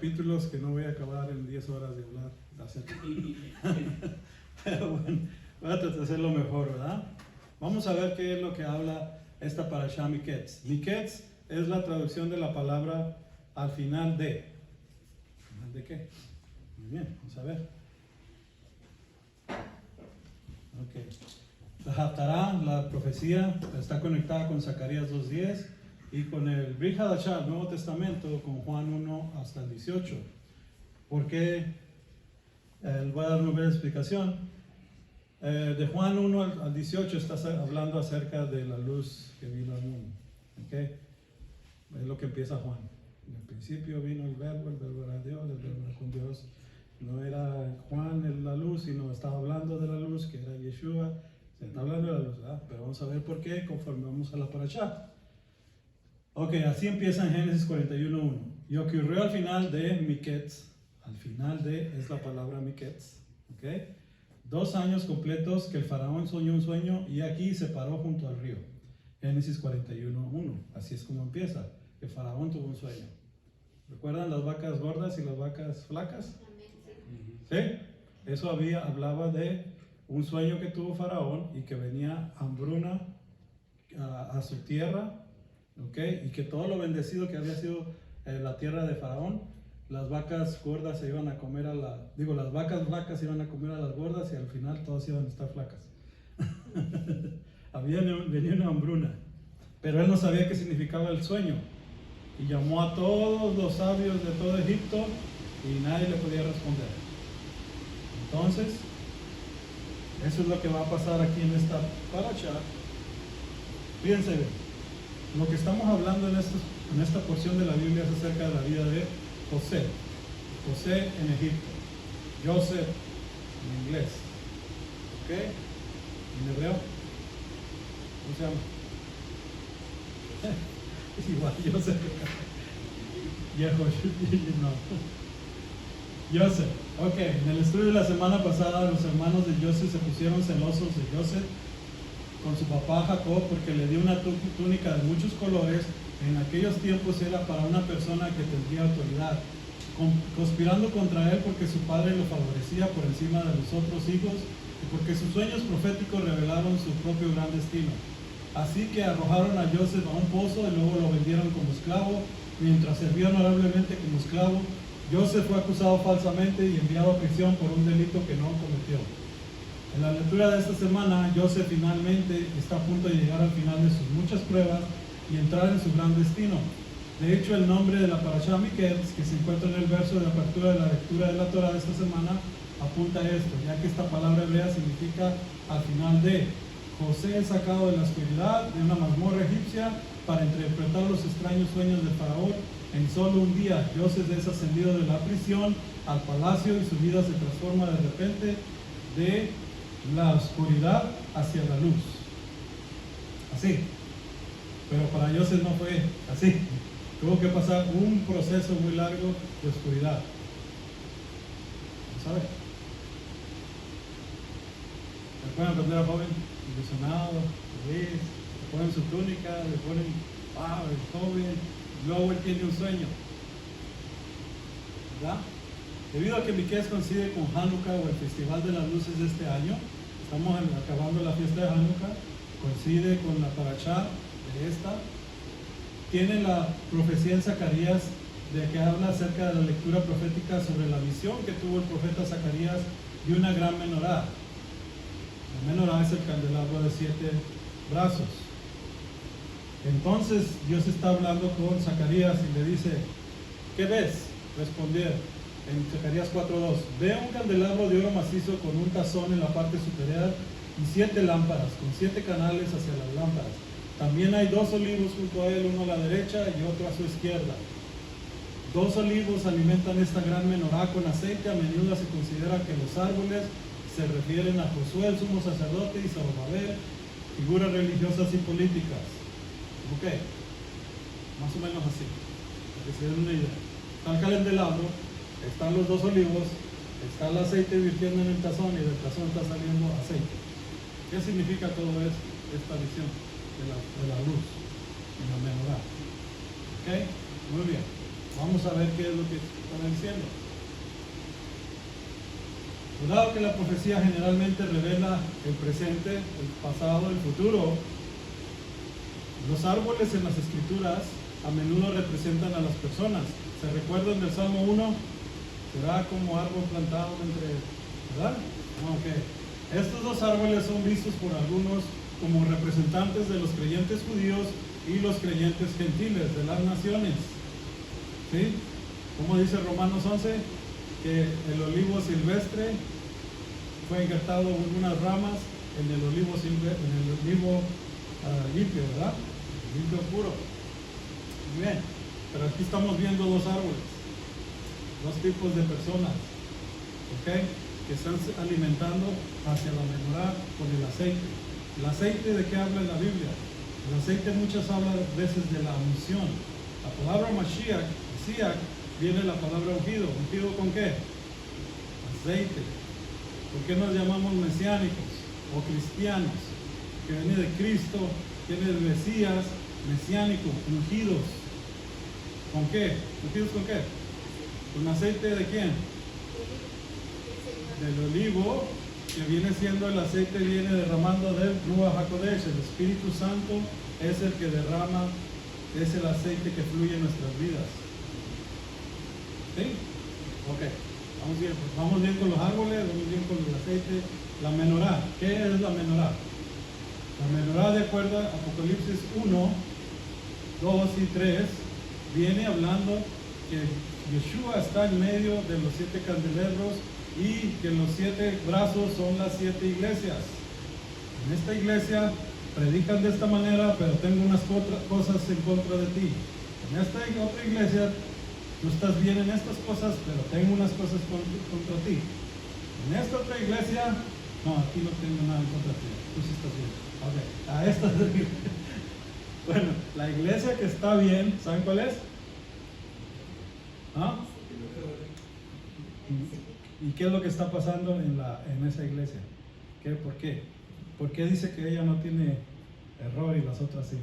capítulos que no voy a acabar en 10 horas de hablar acerca. Pero bueno, voy a tratar de hacer lo mejor, ¿verdad? Vamos a ver qué es lo que habla esta parashá Miketz. Miketz es la traducción de la palabra al final de. ¿Al final de qué? Muy bien, vamos a ver. Ok. La Haftará, la profecía, está conectada con Zacarías 2.10 y con el Brit Hadashah, el Nuevo Testamento, con Juan 1 hasta el 18. ¿Por qué? Voy a dar una breve explicación. De Juan 1 al 18 está hablando acerca de la luz que vino al mundo. ¿Okay? Es lo que empieza Juan. En el principio vino el verbo era Dios, el verbo era con Dios. No era Juan la luz, sino estaba hablando de la luz, que era Yeshua. Se está hablando de la luz, ¿verdad? Pero vamos a ver por qué conforme vamos a la parashá. Ok, así empieza en Génesis 41.1. Y ocurrió al final de Miketz. Al final de es la palabra Miketz. ¿Ok? 2 años completos que el faraón soñó un sueño y aquí se paró junto al río. Génesis 41.1. Así es como empieza. El faraón tuvo un sueño. ¿Recuerdan las vacas gordas y las vacas flacas? ¿Sí? Eso hablaba de un sueño que tuvo faraón y que venía hambruna a su tierra. ¿Okay? Y que todo lo bendecido que había sido la tierra de faraón, las vacas gordas se iban a comer las vacas flacas se iban a comer a las gordas y al final todas iban a estar flacas. Venía una hambruna, pero él no sabía qué significaba el sueño y llamó a todos los sabios de todo Egipto y nadie le podía responder. Entonces, eso es lo que va a pasar aquí en esta parashá. Fíjense bien. Lo que estamos hablando en esta porción de la Biblia es acerca de la vida de José. José en Egipto. Joseph en inglés. ¿Ok? En hebreo. ¿Cómo se llama? Es igual, Joseph. No. Joseph. Ok, en el estudio de la semana pasada los hermanos de Joseph se pusieron celosos de Joseph con su papá Jacob porque le dio una túnica de muchos colores. En aquellos tiempos era para una persona que tendría autoridad, conspirando contra él porque su padre lo favorecía por encima de los otros hijos y porque sus sueños proféticos revelaron su propio gran destino. Así que arrojaron a Joseph a un pozo y luego lo vendieron como esclavo. Mientras servía honorablemente como esclavo, Joseph fue acusado falsamente y enviado a prisión por un delito que no cometió. En la lectura de esta semana, Joseph finalmente está a punto de llegar al final de sus muchas pruebas y entrar en su gran destino. De hecho, el nombre de la parashá Miketz, que se encuentra en el verso de apertura de la lectura de la Torah de esta semana, apunta a esto, ya que esta palabra hebrea significa al final de. José es sacado de la oscuridad, de una mazmorra egipcia, para interpretar los extraños sueños del faraón. En solo un día, Joseph es ascendido de la prisión al palacio y su vida se transforma de repente de la oscuridad hacia la luz. Así. Pero para Joseph no fue así. Tuvo que pasar un proceso muy largo de oscuridad. ¿Sabes? ¿Recuerdan cuando era joven? Ilusionado, feliz, le ponen su túnica, le ponen, el joven, luego él tiene un sueño. ¿Verdad? Debido a que Miketz coincide con Hanukkah o el Festival de las Luces de este año, estamos acabando la fiesta de Hanukkah, coincide con la parashá de esta, tiene la profecía en Zacarías de que habla acerca de la lectura profética sobre la visión que tuvo el profeta Zacarías de una gran menorá. La menorá es el candelabro de 7 brazos. Entonces Dios está hablando con Zacarías y le dice, ¿qué ves? Respondió en Zacarías 4.2, ve un candelabro de oro macizo con un tazón en la parte superior y 7 lámparas, con 7 canales hacia las lámparas. También hay 2 olivos junto a él, uno a la derecha y otro a su izquierda. 2 olivos alimentan esta gran menorá con aceite. A menudo se considera que los árboles se refieren a Josué, el sumo sacerdote, y Zorobabel, figuras religiosas y políticas. Ok, más o menos así, para que se den una idea. Está el candelabro, están los 2 olivos, está el aceite virtiendo en el tazón y del tazón está saliendo aceite. ¿Qué significa todo esto? Esta visión de la luz en la menorá. Ok, muy bien. Vamos a ver qué es lo que está diciendo. Dado que la profecía generalmente revela el presente, el pasado, el futuro, los árboles en las escrituras a menudo representan a las personas. ¿Se recuerdan del Salmo 1? Será como árbol plantado entre... ¿verdad? Ok. Estos dos árboles son vistos por algunos como representantes de los creyentes judíos y los creyentes gentiles de las naciones. ¿Sí? Como dice Romanos 11, que el olivo silvestre fue injertado unas ramas en el olivo limpio, ¿verdad? Limpio puro. Muy bien, pero aquí estamos viendo dos árboles, dos tipos de personas, ¿ok? Que están alimentando hacia la menorá con el aceite. ¿El aceite de qué habla en la Biblia? El aceite muchas veces de la unción. La palabra Mashiach, Mashiach, viene la palabra ungido. ¿Ungido con qué? Aceite. ¿Por qué nos llamamos mesiánicos o cristianos? Que viene de Cristo, viene del Mesías, mesiánico, ungidos. ¿Con qué? ¿Ungidos con qué? ¿Con aceite de quién? Del olivo, que viene siendo el aceite, viene derramando del Ruach HaKodesh. El Espíritu Santo es el que derrama, es el aceite que fluye en nuestras vidas. ¿Sí? Ok. Vamos bien con los árboles, vamos bien con el aceite. La menorá. ¿Qué es la menorá? La menorá, de acuerdo a Apocalipsis 1, 2 y 3, viene hablando que Yeshua está en medio de los 7 candelabros y que los 7 brazos son las 7 iglesias. En esta iglesia predican de esta manera, pero tengo unas cosas en contra de ti. En esta otra iglesia tú estás bien en estas cosas, pero tengo unas cosas contra ti. En esta otra iglesia, no, aquí no tengo nada en contra de ti, tú sí estás bien. Okay. A esta bueno, la iglesia que está bien, ¿saben cuál es? ¿Ah? ¿Y qué es lo que está pasando en esa iglesia? ¿Por qué? ¿Por qué dice que ella no tiene error y las otras sí?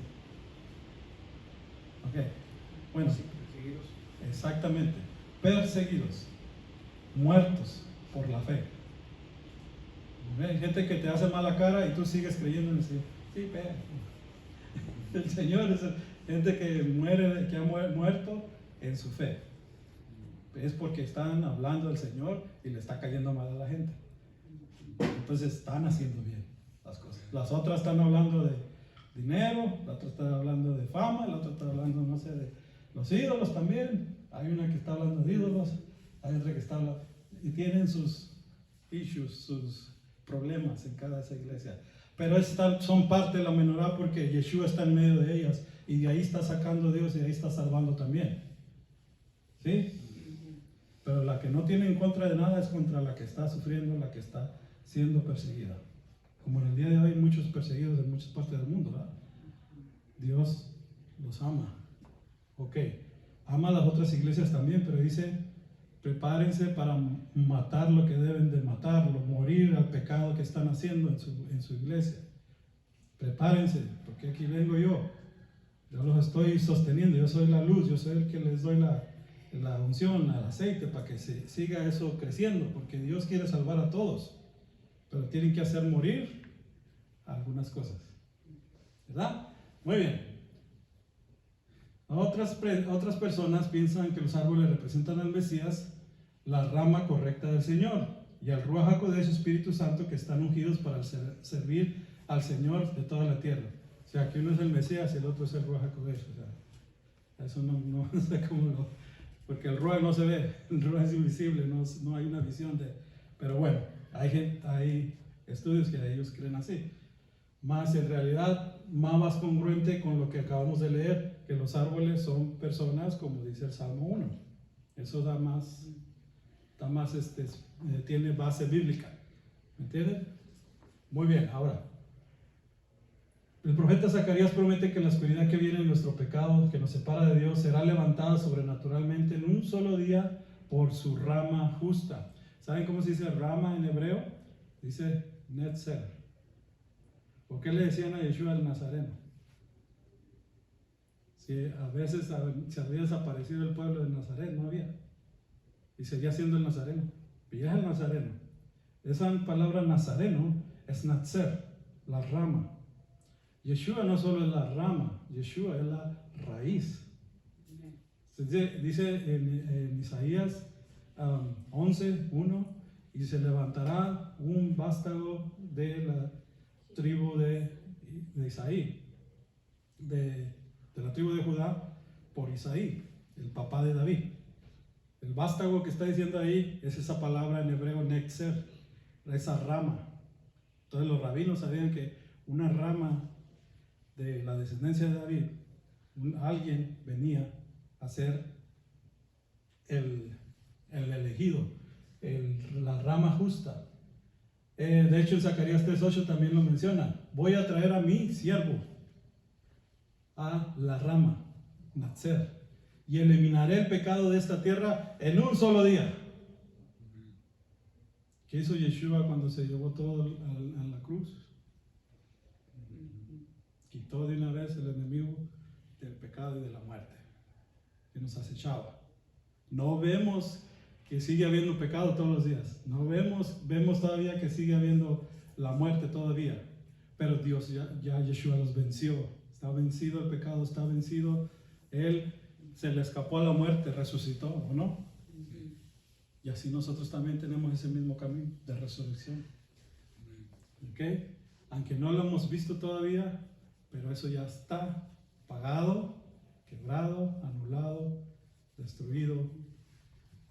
Ok, bueno, exactamente, perseguidos, muertos por la fe. Hay gente que te hace mala cara y tú sigues creyendo en el Señor. Sí, pero el Señor es gente que muere, que ha muerto en su fe. Es porque están hablando del Señor y le está cayendo mal a la gente. Entonces están haciendo bien las cosas. Las otras están hablando de dinero, la otra está hablando de fama, la otra está hablando, no sé, de los ídolos también. Hay una que está hablando de ídolos, hay otra que está hablando, y tienen sus issues, sus problemas en cada esa iglesia. Pero son parte de la menorá porque Yeshua está en medio de ellas y de ahí está sacando Dios y de ahí está salvando también. ¿Sí? Pero la que no tiene en contra de nada es contra la que está sufriendo, la que está siendo perseguida. Como en el día de hoy hay muchos perseguidos en muchas partes del mundo, ¿verdad? Dios los ama. Ok, ama a las otras iglesias también, pero dice, prepárense para matar lo que deben de matarlo, morir al pecado que están haciendo en su iglesia. Prepárense, porque aquí vengo yo. Yo los estoy sosteniendo, yo soy la luz, yo soy el que les doy la unción, el aceite, para que se siga eso creciendo, porque Dios quiere salvar a todos, pero tienen que hacer morir algunas cosas, ¿verdad? Muy bien. Otras personas piensan que los árboles representan al Mesías, la rama correcta del Señor, y al Ruach HaKodesh, Espíritu Santo, que están ungidos para servir al Señor de toda la tierra. O sea, que uno es el Mesías y el otro es el Ruach HaKodesh. O sea, eso no sé cómo porque el Ruach no se ve, el Ruach es invisible, no hay una visión de... Pero bueno, hay estudios que ellos creen así. Más en realidad, más congruente con lo que acabamos de leer, que los árboles son personas, como dice el Salmo 1. Eso tiene base bíblica. ¿Me entienden? Muy bien, ahora. El profeta Zacarías promete que la oscuridad que viene en nuestro pecado, que nos separa de Dios, será levantada sobrenaturalmente en un solo día por su rama justa. ¿Saben cómo se dice rama en hebreo? Dice netzer. ¿Por qué le decían a Yeshua el Nazareno? Si a veces se había desaparecido el pueblo de Nazaret, no había. Y seguía siendo el nazareno. Y es el nazareno. Esa palabra nazareno es Natzer, la rama. Yeshua no solo es la rama, Yeshua es la raíz. Dice en Isaías 11:1, y se levantará un vástago de la tribu de Isaí, de la tribu de Judá, por Isaí, el papá de David. El vástago que está diciendo ahí es esa palabra en hebreo Netzer, esa rama. Entonces los rabinos sabían que una rama de la descendencia de David, alguien venía a ser el elegido, la rama justa. De hecho en Zacarías 3:8 también lo menciona: voy a traer a mi siervo, a la rama, Natzer, y eliminaré el pecado de esta tierra en un solo día. ¿Qué hizo Yeshua cuando se llevó todo a la cruz? Quitó de una vez el enemigo del pecado y de la muerte que nos acechaba. No vemos que sigue habiendo pecado todos los días. No vemos todavía que sigue habiendo la muerte todavía. Pero Dios ya Yeshua los venció. Está vencido el pecado, está vencido. Él se le escapó a la muerte, resucitó, ¿o no? Y así nosotros también tenemos ese mismo camino de resurrección. ¿Ok? Aunque no lo hemos visto todavía, pero eso ya está pagado, quebrado, anulado, destruido,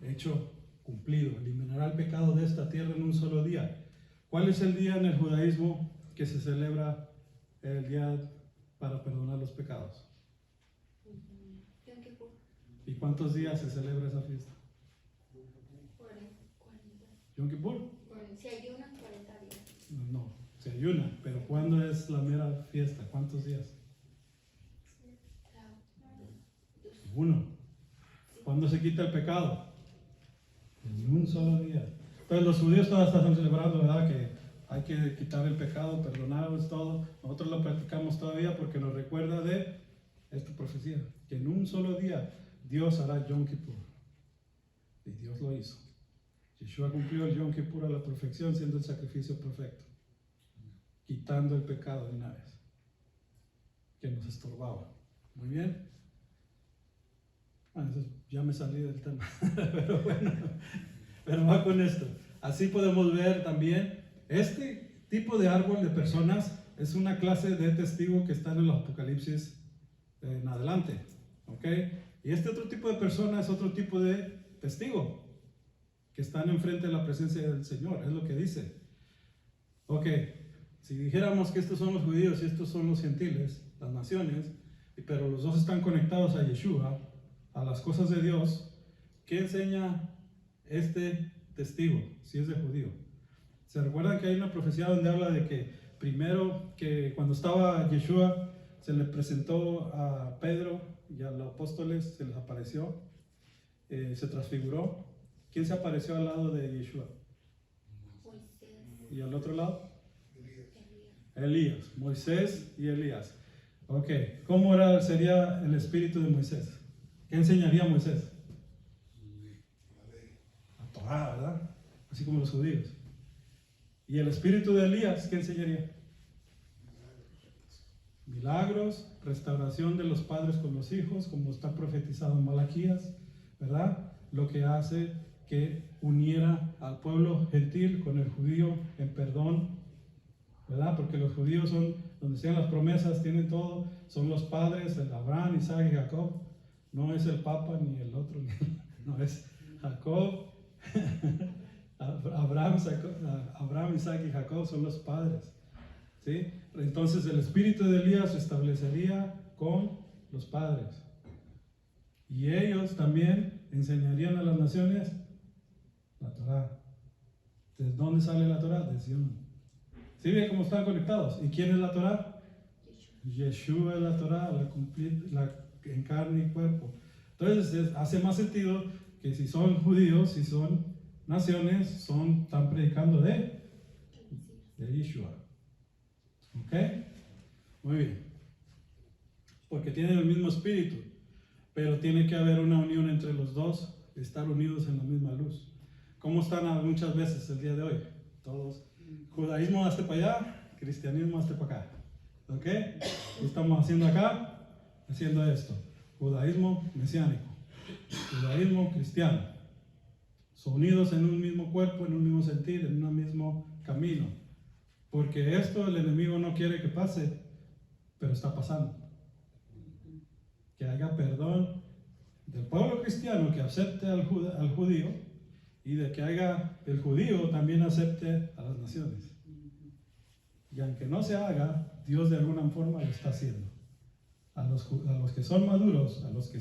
hecho, cumplido. Eliminará el pecado de esta tierra en un solo día. ¿Cuál es el día en el judaísmo que se celebra el día para perdonar los pecados? Yom Kippur. ¿Y cuántos días se celebra esa fiesta? 40. ¿Yom Kippur? Se ayunan 40 días. No, se ayuna, pero ¿cuándo es la mera fiesta? ¿Cuántos días? Uno. ¿Cuándo se quita el pecado? En un solo día. Entonces los judíos todavía están celebrando, ¿verdad? Que hay que quitar el pecado, perdonarlos, todo. Nosotros lo practicamos todavía porque nos recuerda de esta profecía, que en un solo día Dios hará Yom Kippur. Y Dios lo hizo. Yeshua cumplió el Yom Kippur a la perfección, siendo el sacrificio perfecto, quitando el pecado de una vez que nos estorbaba. Muy bien. Bueno, ya me salí del tema, pero bueno, pero va con esto. Así podemos ver también, este tipo de árbol de personas es una clase de testigo que está en el Apocalipsis en adelante, ¿ok? Y este otro tipo de persona es otro tipo de testigo que están enfrente de la presencia del Señor, es lo que dice. Ok, si dijéramos que estos son los judíos y estos son los gentiles, las naciones, pero los dos están conectados a Yeshua, a las cosas de Dios, ¿qué enseña este testigo si es de judío? ¿Se recuerdan que hay una profecía donde habla de que primero, que cuando estaba Yeshua, se le presentó a Pedro y a los apóstoles, se les apareció, se transfiguró? ¿Quién se apareció al lado de Yeshua? Moisés. ¿Y al otro lado? Elías. Elías, Moisés y Elías. Ok, ¿cómo sería el espíritu de Moisés? ¿Qué enseñaría Moisés? La Torá, ¿verdad? Así como los judíos. ¿Y el espíritu de Elías qué enseñaría? Milagros, restauración de los padres con los hijos, como está profetizado en Malaquías, ¿verdad? Lo que hace que uniera al pueblo gentil con el judío en perdón, ¿verdad? Porque los judíos son, donde sean las promesas, tienen todo, son los padres, el Abraham, Isaac y Jacob. No es el Papa ni el otro, no es Jacob, Abraham, Isaac y Jacob son los padres, ¿sí? Entonces el espíritu de Elías se establecería con los padres y ellos también enseñarían a las naciones la Torá. ¿De dónde sale la Torá? De Sion. ¿Sí ven cómo están conectados? ¿Y quién es la Torá? Yeshua es la Torá, en carne y cuerpo. Entonces hace más sentido que si son judíos, si son naciones, están predicando de Yeshua. ¿Ok? Muy bien. porque tienen el mismo espíritu, pero tiene que haber una unión entre los dos, estar unidos en la misma luz. ¿Cómo están muchas veces el día de hoy? Todos, judaísmo hasta para allá, cristianismo hasta para acá. ¿Ok? ¿Qué estamos haciendo acá? Haciendo esto. Judaísmo mesiánico, judaísmo cristiano. Son unidos en un mismo cuerpo, en un mismo sentir, en un mismo camino. Porque esto el enemigo no quiere que pase, pero está pasando. Que haya perdón del pueblo cristiano que acepte al judío, y de que haya el judío también acepte a las naciones. Y aunque no se haga, Dios de alguna forma lo está haciendo. A los que son maduros, a los que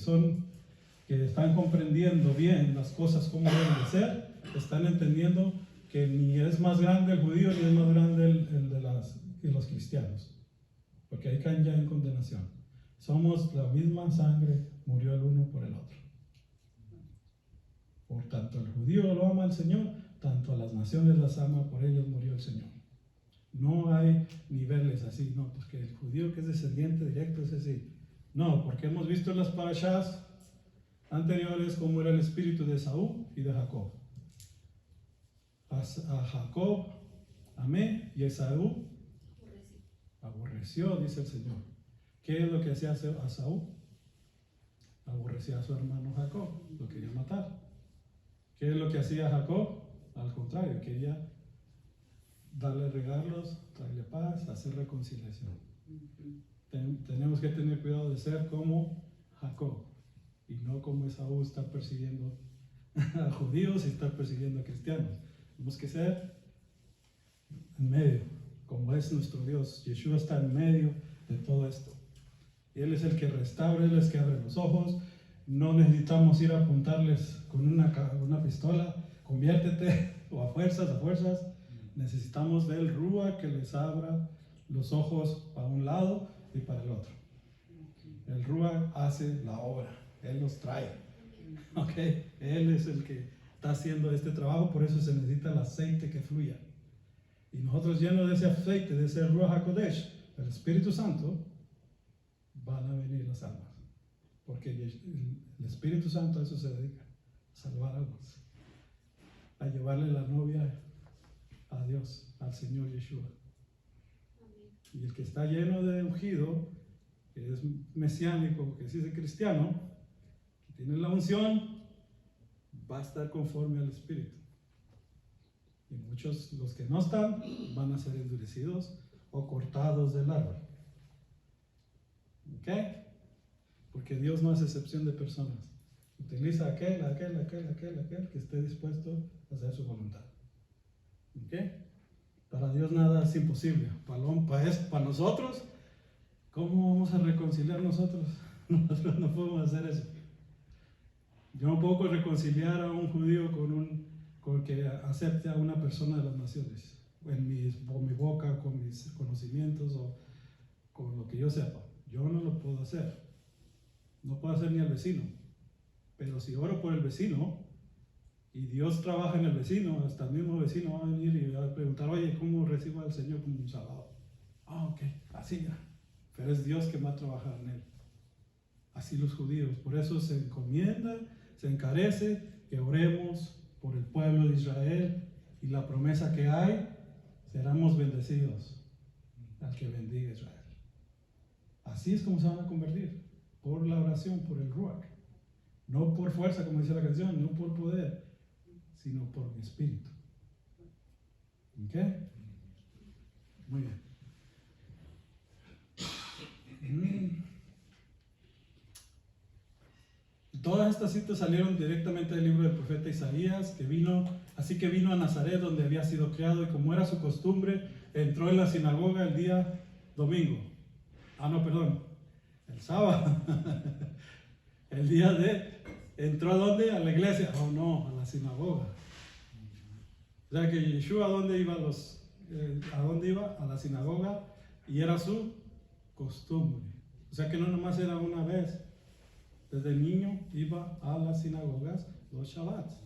están comprendiendo bien las cosas como deben de ser, están entendiendo que ni es más grande el judío ni es más grande el de los cristianos, porque ahí caen ya en condenación. Somos la misma sangre, murió el uno por el otro. Por tanto el judío lo ama el Señor, tanto a las naciones las ama, por ellos murió el Señor. No hay niveles así, no, pues que el judío que es descendiente directo es así. No, porque hemos visto en las parashas anteriores cómo era el espíritu de Esaú y de Jacob. A Jacob amé y Esaú aborreció, dice el Señor. ¿Qué es lo que hacía Esaú? Aborrecía a su hermano Jacob, lo quería matar. ¿Qué es lo que hacía Jacob? Al contrario, quería darle regalos, traerle paz, hacer reconciliación. Tenemos que tener cuidado de ser como Jacob y no como Esaú, estar persiguiendo a judíos y estar persiguiendo a cristianos. Tenemos que ser en medio, como es nuestro Dios. Yeshua está en medio de todo esto. Él es el que restaura, Él es el que abre los ojos. No necesitamos ir a apuntarles con una pistola, conviértete, o a fuerzas. Necesitamos del Rúa que les abra los ojos para un lado y para el otro. El Rúa hace la obra, Él los trae. ¿Ok? Él es el que está haciendo este trabajo, por eso se necesita el aceite que fluya. Y nosotros llenos de ese aceite, de ese Ruach HaKodesh, el Espíritu Santo, van a venir las almas. Porque el Espíritu Santo a eso se dedica, a salvar almas, a llevarle la novia a Dios, al Señor Yeshua. Y el que está lleno de ungido, que es mesiánico, que es cristiano, que tiene la unción, va a estar conforme al Espíritu. Y muchos, los que no están, van a ser endurecidos o cortados del árbol. ¿Ok? Porque Dios no hace excepción de personas. Utiliza aquel que esté dispuesto a hacer su voluntad. ¿Ok? Para Dios nada es imposible. Para nosotros, ¿cómo vamos a reconciliar nosotros? Nosotros no podemos hacer eso. Yo no puedo reconciliar a un judío con que acepte a una persona de las naciones, por mi boca, con mis conocimientos o con lo que yo sepa. Yo no lo puedo hacer. No puedo hacer ni al vecino. Pero si oro por el vecino y Dios trabaja en el vecino, hasta el mismo vecino va a venir y va a preguntar, oye, ¿cómo recibo al Señor como un salvador? Ok, así ya. Pero es Dios que va a trabajar en él. Así los judíos. Por eso se encomienda, se encarece que oremos por el pueblo de Israel, y la promesa que hay, seremos bendecidos al que bendiga a Israel. Así es como se van a convertir, por la oración, por el Ruach. No por fuerza, como dice la canción, no por poder, sino por mi espíritu. ¿Ok? Muy bien. Todas estas citas salieron directamente del libro del profeta Isaías, así que vino a Nazaret, donde había sido criado, y como era su costumbre, entró en la sinagoga el día domingo. El sábado. El día ¿entró a dónde? A la iglesia. Oh no, a la sinagoga. O sea que Yeshua, ¿a dónde iba? A la sinagoga, y era su costumbre. O sea que no nomás era una vez. Desde niño iba a las sinagogas los Shabbats.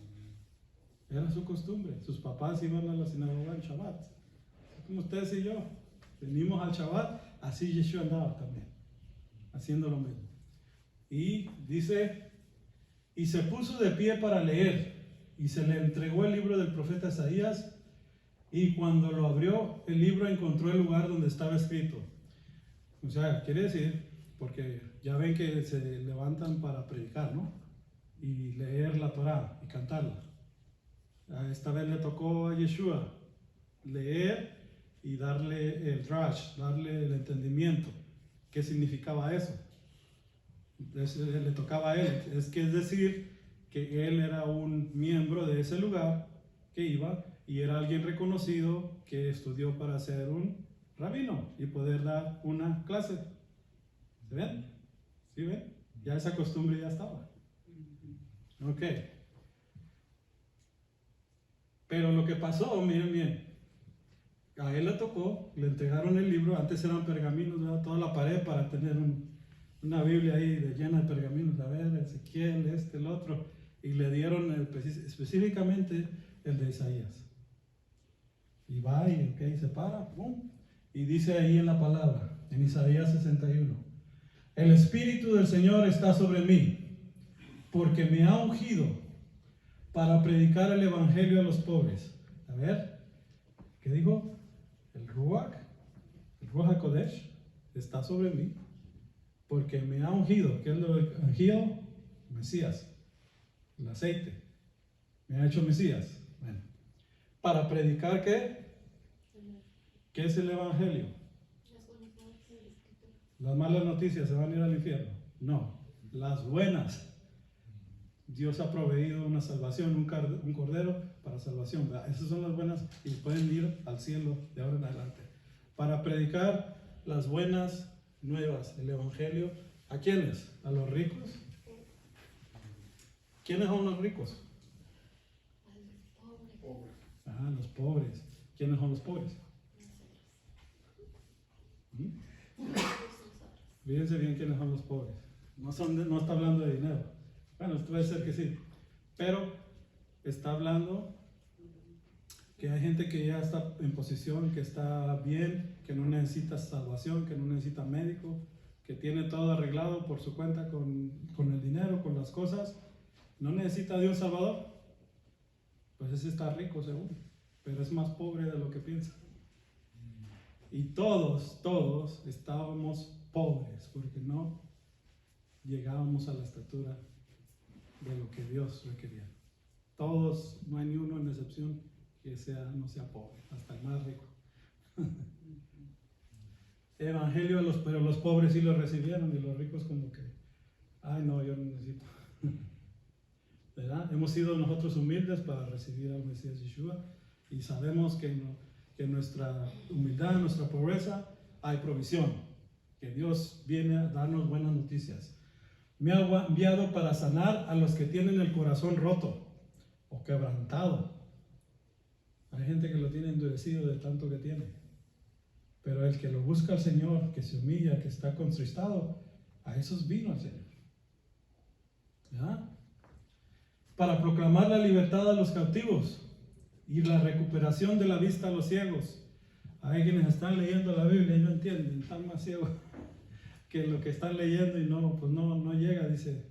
Era su costumbre. Sus papás iban a la sinagoga en Shabbat. Como ustedes y yo. Venimos al Shabbat, así Yeshua andaba también. haciendo lo mismo. Y dice, y se puso de pie para leer, y se le entregó el libro del profeta Isaías, y cuando lo abrió, el libro encontró el lugar donde estaba escrito. O sea, quiere decir, porque ya ven que se levantan para predicar, ¿no? Y leer la Torá y cantarla. Esta vez le tocó a Yeshua leer y darle el drash, darle el entendimiento. ¿Qué significaba eso? Le tocaba a él. Es decir, que él era un miembro de ese lugar que iba y era alguien reconocido que estudió para ser un rabino y poder dar una clase. ¿Se ven? ¿Sí ven? Ya esa costumbre ya estaba. Ok. Pero lo que pasó, miren bien, a él le tocó, le entregaron el libro, antes eran pergaminos, ¿verdad? Toda la pared para tener una Biblia ahí llena de pergaminos, a ver, Ezequiel, el otro, y le dieron específicamente el de Isaías. Y va y se para, ¡pum! Y dice ahí en la palabra, en Isaías 61, el Espíritu del Señor está sobre mí, porque me ha ungido para predicar el Evangelio a los pobres. A ver, ¿qué dijo? El Ruach HaKodesh está sobre mí, porque me ha ungido. ¿Qué es lo ungido? Mesías, el aceite. Me ha hecho Mesías. Bueno, para predicar ¿qué? ¿Qué es el Evangelio? Las malas noticias se van a ir al infierno. No, las buenas. Dios ha proveído una salvación, un cordero para salvación. ¿Verdad? Esas son las buenas y pueden ir al cielo de ahora en adelante. Para predicar las buenas nuevas, el Evangelio. ¿A quiénes? ¿A los ricos? ¿Quiénes son los ricos? Ah, los pobres. ¿Quiénes son los pobres? Fíjense bien quiénes son los pobres. No está hablando de dinero. Bueno, puede ser que sí. Pero está hablando que hay gente que ya está en posición, que está bien, que no necesita salvación, que no necesita médico, que tiene todo arreglado por su cuenta con el dinero, con las cosas. No necesita de un salvador. Pues ese está rico seguro, pero es más pobre de lo que piensa. Y todos estábamos pobres porque no llegábamos a la estatura de lo que Dios requería. Todos, no hay ni uno en excepción que no sea pobre, hasta el más rico. Evangelio, pero los pobres sí lo recibieron y los ricos como que, ay no, yo no necesito. ¿Verdad? Hemos sido nosotros humildes para recibir al Mesías Yeshua y sabemos que en nuestra humildad, en nuestra pobreza, hay provisión, que Dios viene a darnos buenas noticias. Me ha enviado para sanar a los que tienen el corazón roto o quebrantado. Hay gente que lo tiene endurecido de tanto que tiene. Pero el que lo busca al Señor, que se humilla, que está contristado, a esos vino el Señor. ¿Ya? Para proclamar la libertad a los cautivos y la recuperación de la vista a los ciegos. Hay quienes están leyendo la Biblia y no entienden, están más ciegos que lo que están leyendo y no llega, dice,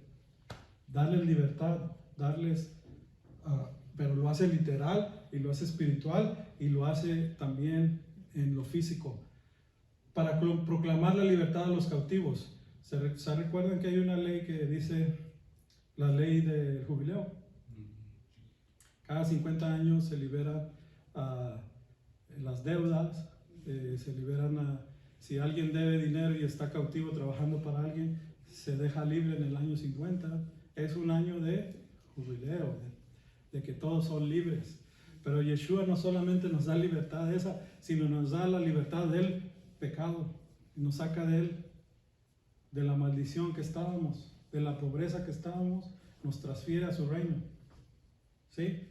darles libertad, pero lo hace literal y lo hace espiritual y lo hace también en lo físico. Para proclamar la libertad a los cautivos. ¿Se recuerdan que hay una ley que dice la ley del jubileo? Cada 50 años se liberan las deudas, se liberan si alguien debe dinero y está cautivo trabajando para alguien, se deja libre en el año 50. Es un año de jubileo, de que todos son libres. Pero Yeshua no solamente nos da libertad esa, sino nos da la libertad del pecado. Nos saca de la maldición que estábamos, de la pobreza que estábamos, nos transfiere a su reino. ¿Sí?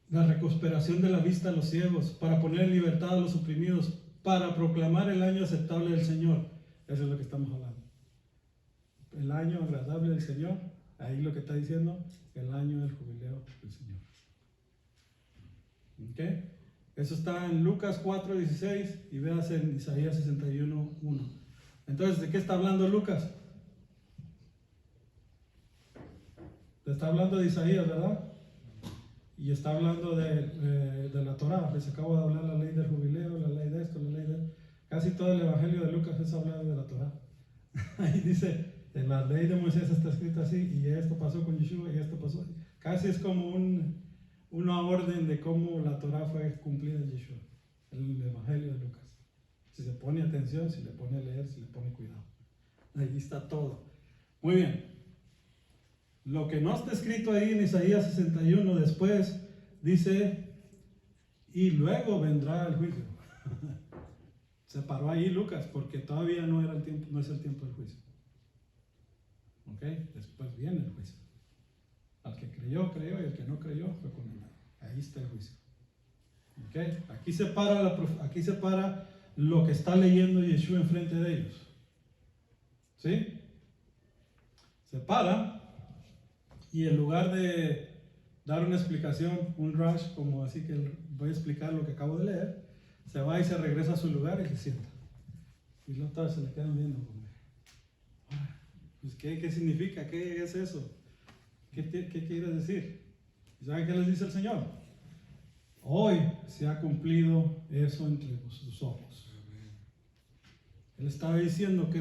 La recuperación de la vista a los ciegos, para poner en libertad a los oprimidos, para proclamar el año aceptable del Señor. Eso es lo que estamos hablando. El año agradable del Señor, ahí lo que está diciendo, el año del jubileo del Señor. ¿Ok? Eso está en Lucas 4:16 y veas en Isaías 61:1. Entonces, ¿de qué está hablando Lucas? Te está hablando de Isaías, ¿verdad? Y está hablando de la Torá. Les acabo de hablar la ley del jubileo, la ley de esto, la ley de... Casi todo el evangelio de Lucas es hablar de la Torá. Ahí dice, en la ley de Moisés está escrita así, y esto pasó con Yeshua, y esto pasó. Casi es como una orden de cómo la Torá fue cumplida en Yeshua, el evangelio de Lucas. Si se pone atención, si le pone a leer, si le pone cuidado. Ahí está todo. Muy bien. Lo que no está escrito ahí en Isaías 61 después, dice, y luego vendrá el juicio. Se paró ahí Lucas, porque todavía no era el tiempo, no es el tiempo del juicio. ¿Ok? Después viene el juicio. Al que creyó, creyó, y el que no creyó, fue condenado. Ahí está el juicio. ¿Ok? Aquí se para lo que está leyendo Yeshua enfrente de ellos. ¿Sí? Se para. Y en lugar de dar una explicación, un rush, como así que voy a explicar lo que acabo de leer, se va y se regresa a su lugar y se sienta. Y los otros se le quedan viendo como, pues, ¿qué significa? ¿Qué es eso? ¿Qué quiere decir? ¿Y saben qué les dice el Señor? Hoy se ha cumplido eso entre sus ojos. Él estaba diciendo que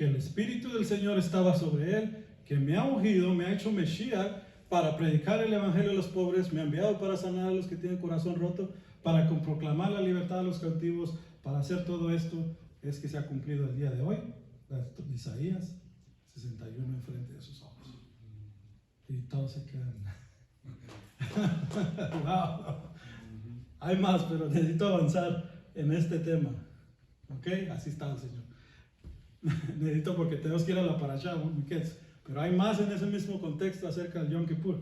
el Espíritu del Señor estaba sobre él, que me ha ungido, me ha hecho Mesías para predicar el Evangelio a los pobres, me ha enviado para sanar a los que tienen corazón roto, para proclamar la libertad a los cautivos, para hacer todo esto, es que se ha cumplido el día de hoy. Isaías 61 enfrente de sus ojos. Y todos se quedan. Wow. Hay más, pero necesito avanzar en este tema. ¿Ok? Así está el Señor. Necesito porque tenemos que ir a la parashá, pero hay más en ese mismo contexto acerca del Yom Kippur.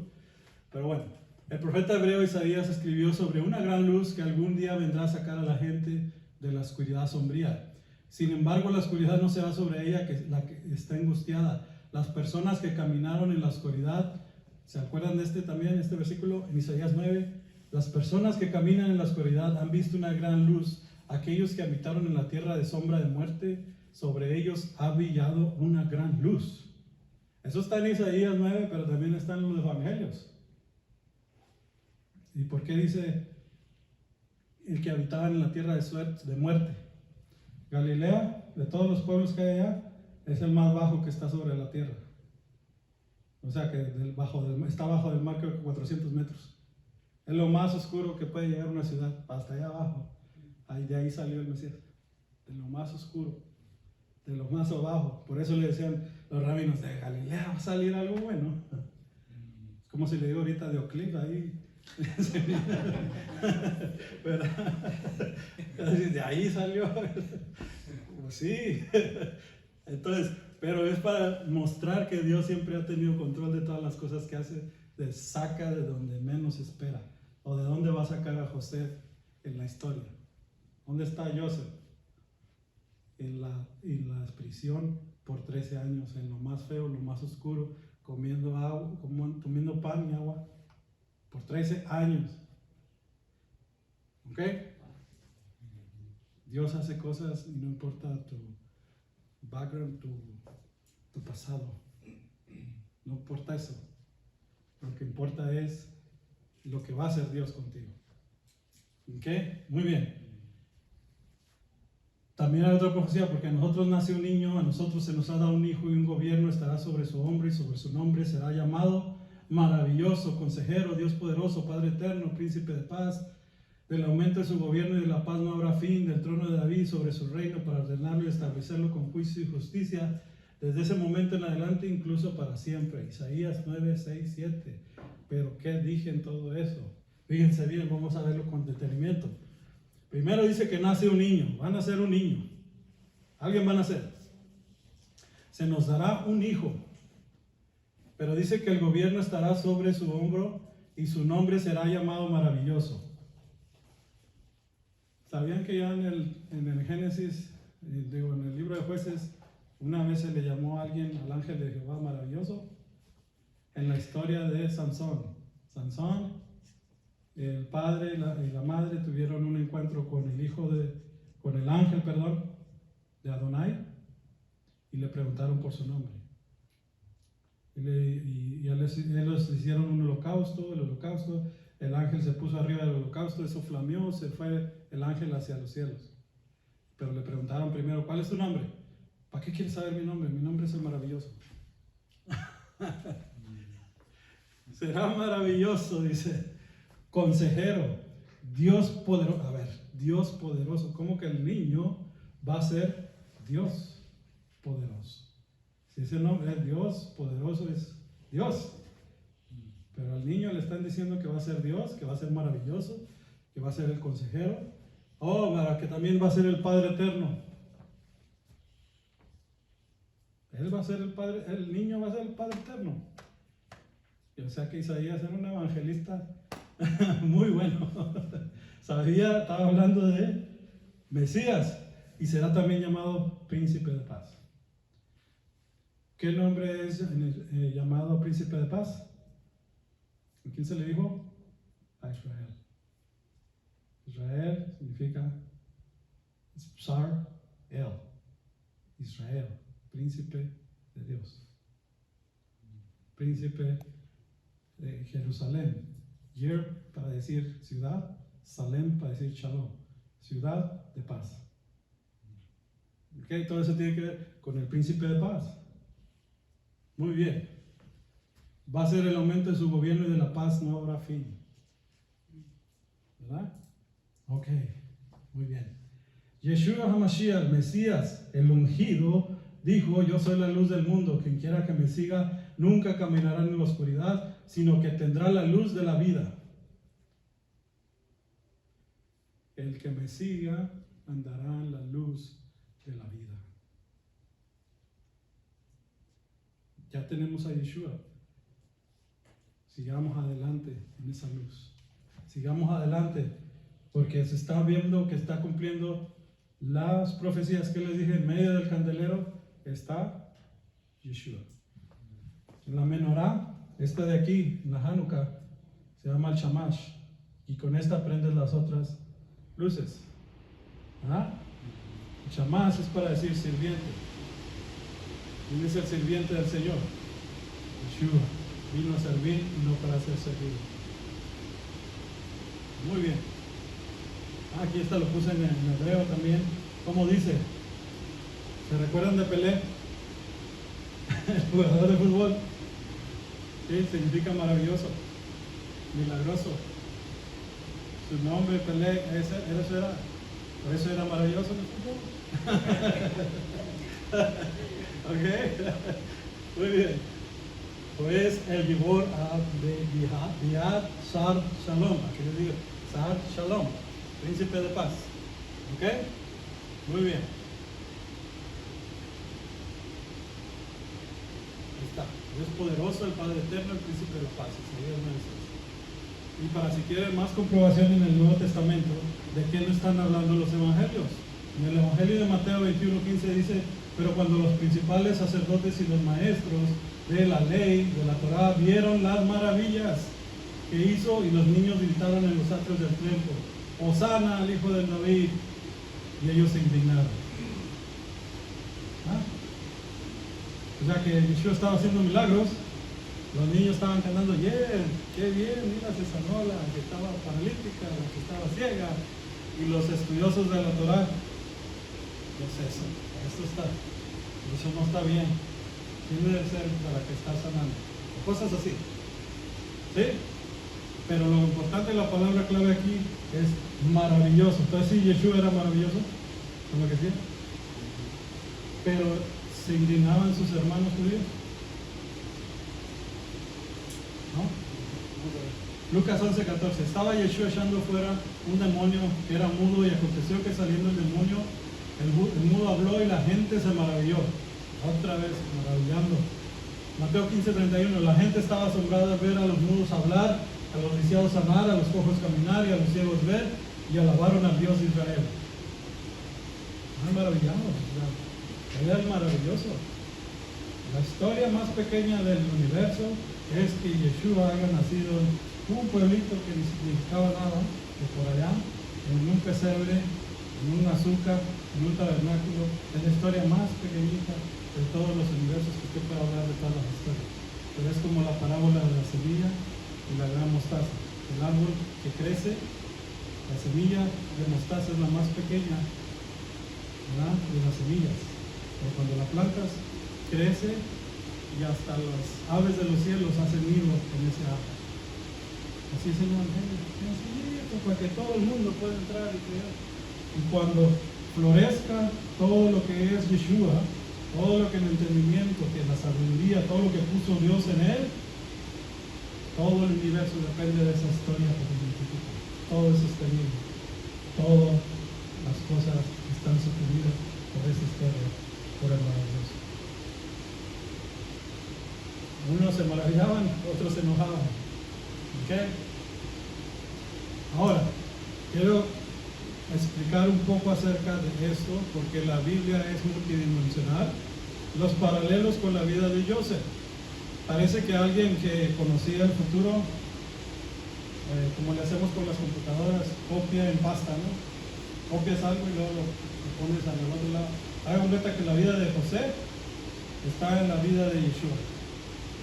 Pero bueno, el profeta hebreo Isaías escribió sobre una gran luz que algún día vendrá a sacar a la gente de la oscuridad sombría. Sin embargo, la oscuridad no se va sobre ella, la que está angustiada. Las personas que caminaron en la oscuridad, ¿se acuerdan de este versículo en Isaías 9? Las personas que caminan en la oscuridad han visto una gran luz. Aquellos que habitaron en la tierra de sombra de muerte, sobre ellos ha brillado una gran luz. Eso está en Isaías 9, pero también está en los evangelios. ¿Y por qué dice el que habitaba en la tierra de muerte? Galilea, de todos los pueblos que hay allá, es el más bajo que está sobre la tierra. O sea que está bajo del mar, creo que 400 metros. Es lo más oscuro que puede llegar a una ciudad, hasta allá abajo. De ahí salió el Mesías. De lo más oscuro, de lo más abajo. Por eso le decían los rabinos, de Galilea va a salir algo bueno. Es como si le digo ahorita de Oclive ahí. De ahí salió. Pues sí. Entonces, pero es para mostrar que Dios siempre ha tenido control de todas las cosas que hace, saca de donde menos espera, o de dónde va a sacar a José en la historia. ¿Dónde está Joseph? En la prisión por 13 años, en lo más feo, lo más oscuro, comiendo pan y agua por 13 años. ¿Ok? Dios hace cosas y no importa tu background, tu pasado. No importa eso. Lo que importa es lo que va a hacer Dios contigo. ¿Ok? Muy bien. También hay otra profecía, porque a nosotros nace un niño, a nosotros se nos ha dado un hijo y un gobierno estará sobre su hombro y sobre su nombre será llamado Maravilloso, Consejero, Dios Poderoso, Padre Eterno, Príncipe de Paz. Del aumento de su gobierno y de la paz no habrá fin, del trono de David sobre su reino para ordenarlo y establecerlo con juicio y justicia desde ese momento en adelante, incluso para siempre. Isaías 9, 6, 7. Pero ¿qué dije en todo eso? Fíjense bien, vamos a verlo con detenimiento. Primero dice que nace un niño, va a nacer un niño. Alguien va a nacer. Se nos dará un hijo. Pero dice que el gobierno estará sobre su hombro y su nombre será llamado Maravilloso. ¿Sabían que ya en el Génesis, en el libro de Jueces, una vez se le llamó a alguien al ángel de Jehová Maravilloso? En la historia de Sansón. Sansón el padre y la madre tuvieron un encuentro con el ángel, de Adonai, y le preguntaron por su nombre. Y ellos hicieron un holocausto, el ángel se puso arriba del holocausto, eso flameó, se fue el ángel hacia los cielos. Pero le preguntaron primero, ¿cuál es tu nombre? ¿Para qué quieres saber mi nombre? Mi nombre es el maravilloso. Será maravilloso, dice. Consejero, Dios poderoso. A ver, Dios poderoso. ¿Cómo que el niño va a ser Dios poderoso? Si ese nombre es Dios poderoso, es Dios. Pero al niño le están diciendo que va a ser Dios, que va a ser maravilloso, que va a ser el consejero. Para que también va a ser el Padre eterno. Él va a ser el niño va a ser el Padre eterno. O sea que Isaías era un evangelista muy bueno. Estaba hablando de Mesías y será también llamado Príncipe de Paz. ¿Qué nombre es llamado Príncipe de Paz? ¿A quién se le dijo? A Israel. Israel significa Psar El, Israel, príncipe de Dios, príncipe de Jerusalén. Yer para decir ciudad, Salem para decir Shalom, ciudad de paz. Todo eso tiene que ver con el príncipe de paz. Muy bien. Va a ser el aumento de su gobierno y de la paz no habrá fin. ¿Verdad? Ok, muy bien. Yeshua HaMashiach, Mesías, el ungido, dijo: yo soy la luz del mundo, quien quiera que me siga nunca caminará en la oscuridad, sino que tendrá la luz de la vida. El que me siga andará en la luz de la vida. Ya tenemos a Yeshua. Sigamos adelante en esa luz. Sigamos adelante, porque se está viendo que está cumpliendo las profecías que les dije. En medio del candelero está Yeshua. En la menorá, esta de aquí, en la Hanukkah, se llama el Shamash, y con esta prendes las otras luces. El Shamash es para decir sirviente. ¿Quién es el sirviente del Señor? Yeshua. Vino a servir y no para ser servido. Muy bien. Aquí está, lo puse en hebreo también. ¿Cómo dice? ¿Se recuerdan de Pelé? El jugador de fútbol. Sí, significa maravilloso, milagroso. Su nombre, Pelé, por eso era maravilloso en el fútbol. Ok, muy bien. Pues el Gibor de Biad Sar Shalom, aquí les digo, Sar Shalom, príncipe de paz. ¿Ok? Muy bien. Ahí está. Dios poderoso, el Padre eterno, el príncipe de paz. Y para si quieren más comprobación en el Nuevo Testamento, ¿de qué no están hablando los evangelios? En el Evangelio de Mateo 21:15 dice: pero cuando los principales sacerdotes y los maestros de la ley, de la Torá, vieron las maravillas que hizo, y los niños gritaron en los atrios del templo: Hosana al hijo del David, y ellos se indignaron. O sea que Yeshua estaba haciendo milagros, los niños estaban cantando: qué bien, mira, se sanó la que estaba paralítica, la que estaba ciega. Y los estudiosos de la Torá: ¿qué es eso? Eso no está bien. ¿Quién debe ser para que está sanando? Cosas así. ¿Sí? Pero lo importante de la palabra clave aquí es maravilloso. Entonces, sí, Yeshua era maravilloso, ¿con lo que decía? Pero se indignaban sus hermanos judíos, ¿no? Lucas 11:14. Estaba Yeshua echando fuera un demonio que era mudo, y aconteció que saliendo el demonio, el mudo habló y la gente se maravilló. Otra vez maravillando. Mateo 15:31. La gente estaba asombrada al ver a los mudos hablar, a los lisiados sanar, a los cojos caminar y a los ciegos ver, y alabaron al Dios de Israel. Maravillados. Él es maravilloso. La historia más pequeña del universo es que Yeshua haya nacido un pueblito que ni significaba nada, de por allá, en un pesebre, en un azúcar, en un tabernáculo, es la historia más pequeñita de todos los universos que usted puede hablar de todas las historias. Pero es como la parábola de la semilla y la gran mostaza. El árbol que crece, la semilla de mostaza es la más pequeña, ¿verdad?, de las semillas. Pero cuando la plantas, crece y hasta las aves de los cielos hacen nido en ese árbol. Así es el Evangelio, sencillito, para que todo el mundo pueda entrar y creer. Y cuando florezca todo lo que es Yeshua, todo lo que el entendimiento, que la sabiduría, todo lo que puso Dios en él, todo el universo depende de esa historia que se identifica. Todo es sostenible. Todas las cosas están sostenidas por esa historia, por el maravilloso. Unos se maravillaban, otros se enojaban. ¿Okay? Ahora, quiero explicar un poco acerca de esto, porque la Biblia es multidimensional. Los paralelos con la vida de Joseph. Parece que alguien que conocía el futuro, como le hacemos con las computadoras, copia en pasta, ¿no? Copias algo y luego lo pones al otro lado. Hagan cuenta que la vida de José está en la vida de Yeshua.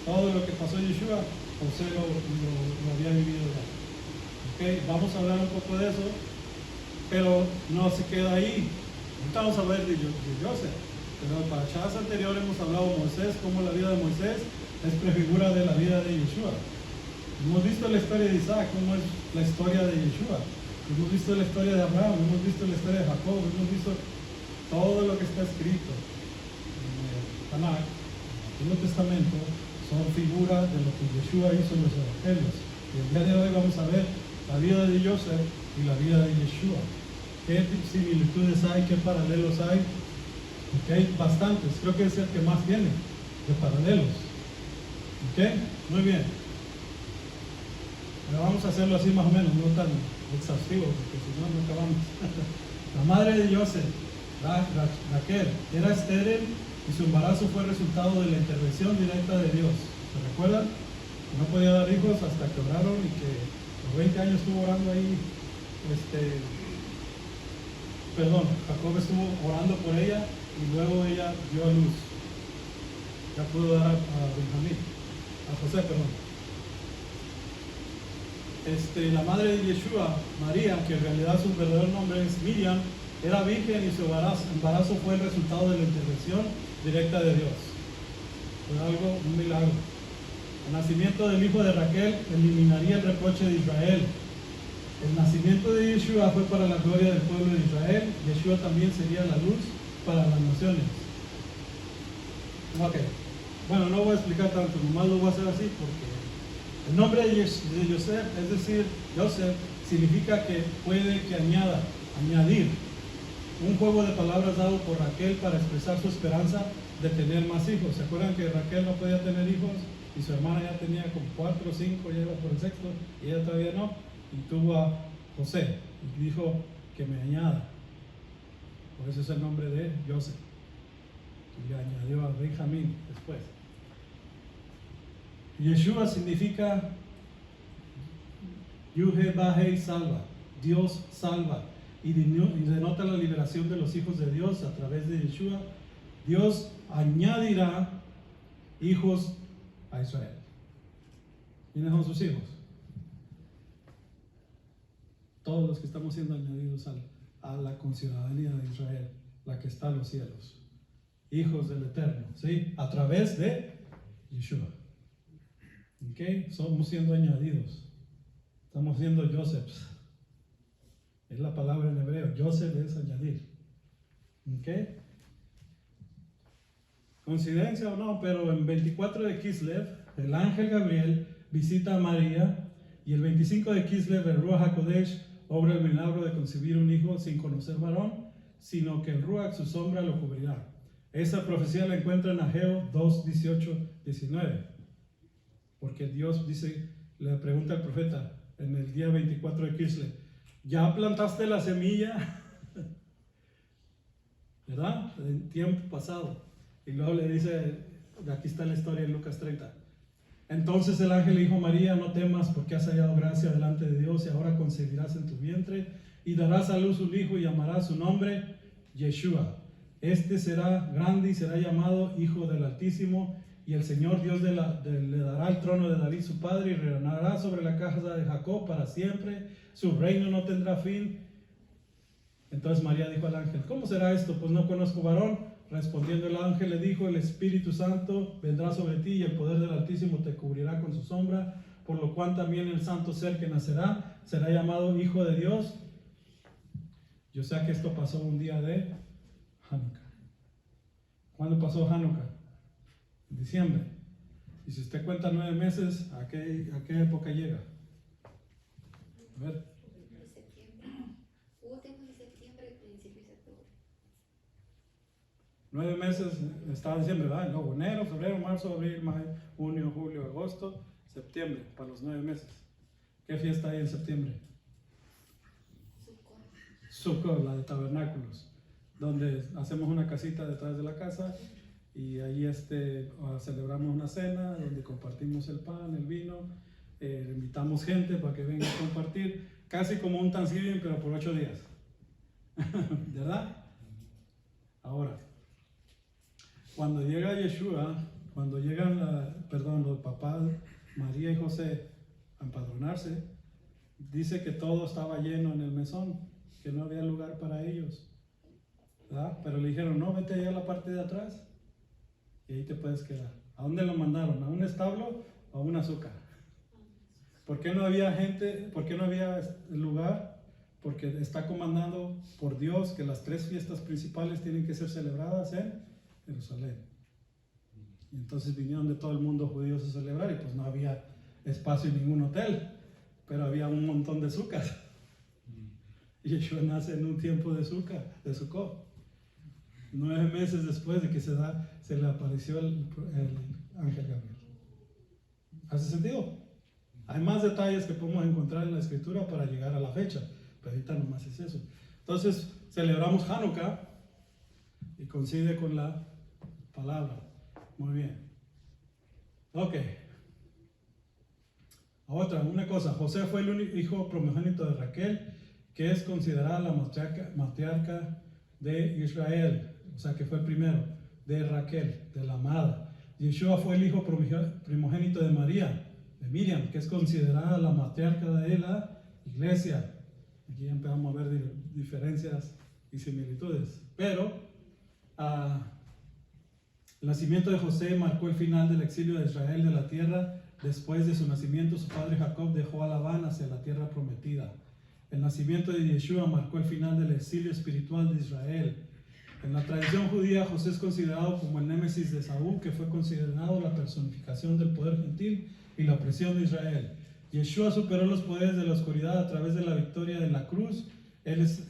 Todo lo que pasó en Yeshua, José lo había vivido ya. Okay, vamos a hablar un poco de eso, pero no se queda ahí. Ahorita vamos a ver de Joseph, pero para charlas anteriores hemos hablado de Moisés, cómo la vida de Moisés es prefigura de la vida de Yeshua. Hemos visto la historia de Isaac, cómo es la historia de Yeshua. Hemos visto la historia de Abraham, hemos visto la historia de Jacob, hemos visto todo lo que está escrito en el Tanakh, en el Antiguo Testamento, son figuras de lo que Yeshua hizo en los evangelios. Y el día de hoy vamos a ver la vida de Joseph y la vida de Yeshua. ¿Qué similitudes hay? ¿Qué paralelos hay? Porque hay bastantes. Creo que es el que más tiene de paralelos. ¿Ok? Muy bien. Pero vamos a hacerlo así más o menos, no tan exhaustivo, porque si no, no acabamos. La madre de Joseph, Raquel, era estéril y su embarazo fue resultado de la intervención directa de Dios. ¿Se recuerdan? No podía dar hijos hasta que oraron y que los 20 años estuvo orando ahí. Jacob estuvo orando por ella y luego ella dio a luz. Ya pudo dar a Benjamín, a José, perdón. La madre de Yeshua, María, que en realidad su verdadero nombre es Miriam, era virgen y su embarazo fue el resultado de la intervención directa de Dios. Fue un milagro. El nacimiento del hijo de Raquel eliminaría el reproche de Israel. El nacimiento de Yeshua fue para la gloria del pueblo de Israel. Yeshua también sería la luz para las naciones. Ok. Bueno, no voy a explicar tanto, nomás lo voy a hacer así porque el nombre de Joseph, es decir, Joseph, significa que puede que añadir. Un juego de palabras dado por Raquel para expresar su esperanza de tener más hijos. ¿Se acuerdan que Raquel no podía tener hijos? Y su hermana ya tenía como 4 o 5, ya iba por el sexto, y ella todavía no. Y tuvo a José, y dijo que me añada. Por eso es el nombre de Joseph. Y le añadió a Benjamín después. Yeshua significa Yuhe salva, Dios salva, y denota la liberación de los hijos de Dios a través de Yeshua. Dios añadirá hijos a Israel. ¿Quiénes son sus hijos? Todos los que estamos siendo añadidos a la conciudadanía de Israel, la que está en los cielos. Hijos del Eterno, ¿sí? A través de Yeshua. ¿Ok? Somos siendo añadidos. Estamos siendo Josephs. Es la palabra en hebreo. Joseph es añadir. ¿Ok? Coincidencia o no, pero en 24 de Kislev, el ángel Gabriel visita a María, y el 25 de Kislev, el Ruach HaKodesh obra el milagro de concebir un hijo sin conocer varón, sino que el Ruach, su sombra, lo cubrirá. Esa profecía la encuentra en Ageo 2, 18, 19. Porque Dios dice, le pregunta al profeta en el día 24 de Kislev, ¿ya plantaste la semilla? ¿Verdad? En tiempo pasado. Y luego le dice, aquí está la historia en Lucas 30. Entonces el ángel le dijo a María: no temas, porque has hallado gracia delante de Dios, y ahora concebirás en tu vientre y darás a luz un hijo y llamarás su nombre Yeshua. Este será grande y será llamado Hijo del Altísimo, y el Señor Dios le dará el trono de David su padre, y reinará sobre la casa de Jacob para siempre. Su reino no tendrá fin. Entonces María dijo al ángel: ¿cómo será esto? Pues no conozco varón. Respondiendo el ángel le dijo: el Espíritu Santo vendrá sobre ti, y el poder del Altísimo te cubrirá con su sombra, por lo cual también el santo ser que nacerá será llamado Hijo de Dios. Yo sé que esto pasó un día de Hanukkah. ¿Cuándo pasó Hanukkah? En diciembre. Y si usted cuenta 9 meses, ¿a qué época llega? A ver. De septiembre. Últimos de septiembre, principios de octubre. 9 meses estaba diciembre, ¿verdad? Luego enero, febrero, marzo, abril, mayo, junio, julio, agosto, septiembre, para los 9 meses. ¿Qué fiesta hay en septiembre? Sukkot, la de tabernáculos, donde hacemos una casita detrás de la casa y ahí celebramos una cena donde compartimos el pan, el vino, invitamos gente para que venga a compartir, casi como un Thanksgiving pero por 8 días. ¿Verdad? Ahora, cuando llega Yeshua, cuando llegan los papás María y José a empadronarse, dice que todo estaba lleno en el mesón, que no había lugar para ellos, ¿verdad? Pero le dijeron: no, vete allá a la parte de atrás y ahí te puedes quedar. ¿A dónde lo mandaron? ¿A un establo o a un azúcar? ¿Por qué no había gente? ¿Por qué no había lugar? Porque está comandado por Dios que las 3 fiestas principales tienen que ser celebradas en Jerusalén. Y entonces vinieron de todo el mundo judíos a celebrar, y pues no había espacio en ningún hotel, pero había un montón de sucas. Y Yeshua nace en un tiempo de Sukkot. 9 meses después de que se le apareció el ángel Gabriel. ¿Hace sentido? Hay más detalles que podemos encontrar en la escritura para llegar a la fecha, pero ahorita nomás es eso. Entonces celebramos Hanukkah y coincide con la palabra. Muy bien. Ok. Una cosa: José fue el único hijo primogénito de Raquel, que es considerada la matriarca de Israel, o sea que fue el primero, de Raquel, de la amada. Yeshua fue el hijo primogénito de María, de Miriam, que es considerada la matriarca de la iglesia. Aquí ya empezamos a ver diferencias y similitudes, pero el nacimiento de José marcó el final del exilio de Israel de la tierra. Después de su nacimiento, su padre Jacob dejó a Labán hacia la tierra prometida. El nacimiento de Yeshua marcó el final del exilio espiritual de Israel. En la tradición judía, José es considerado como el némesis de Saúl, que fue considerado la personificación del poder gentil y la opresión de Israel. Yeshua superó los poderes de la oscuridad a través de la victoria de la cruz.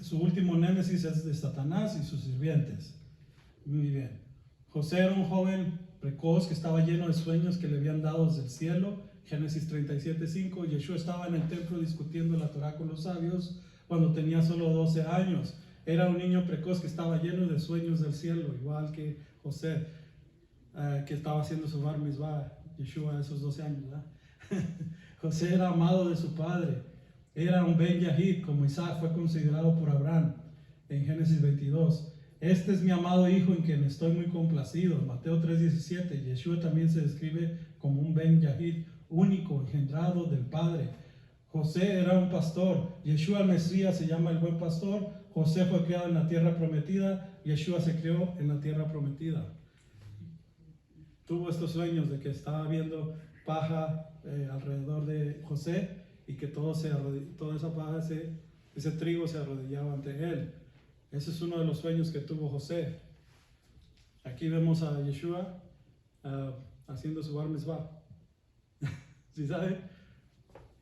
Su último némesis es de Satanás y sus sirvientes. Muy bien. José era un joven precoz que estaba lleno de sueños que le habían dado desde el cielo. Génesis 37:5. Yeshua estaba en el templo discutiendo la Torá con los sabios cuando tenía solo 12 años. Era un niño precoz que estaba lleno de sueños del cielo, igual que José, que estaba haciendo su bar mitzvah. Yeshua a esos 12 años, ¿verdad? José era amado de su padre. Era un Ben Yahid, como Isaac fue considerado por Abraham en Génesis 22. Este es mi amado hijo en quien estoy muy complacido. Mateo 3:17. Yeshua también se describe como un Ben Yahid, único, engendrado del Padre. José era un pastor. Yeshua el Mesías se llama el buen pastor. José fue criado en la tierra prometida. Yeshua se crió en la tierra prometida. Tuvo estos sueños de que estaba viendo paja alrededor de José y que toda esa paja, ese trigo se arrodillaba ante él. Ese es uno de los sueños que tuvo José. Aquí vemos a Yeshua haciendo su bar mitzvah. ¿Sí sabe?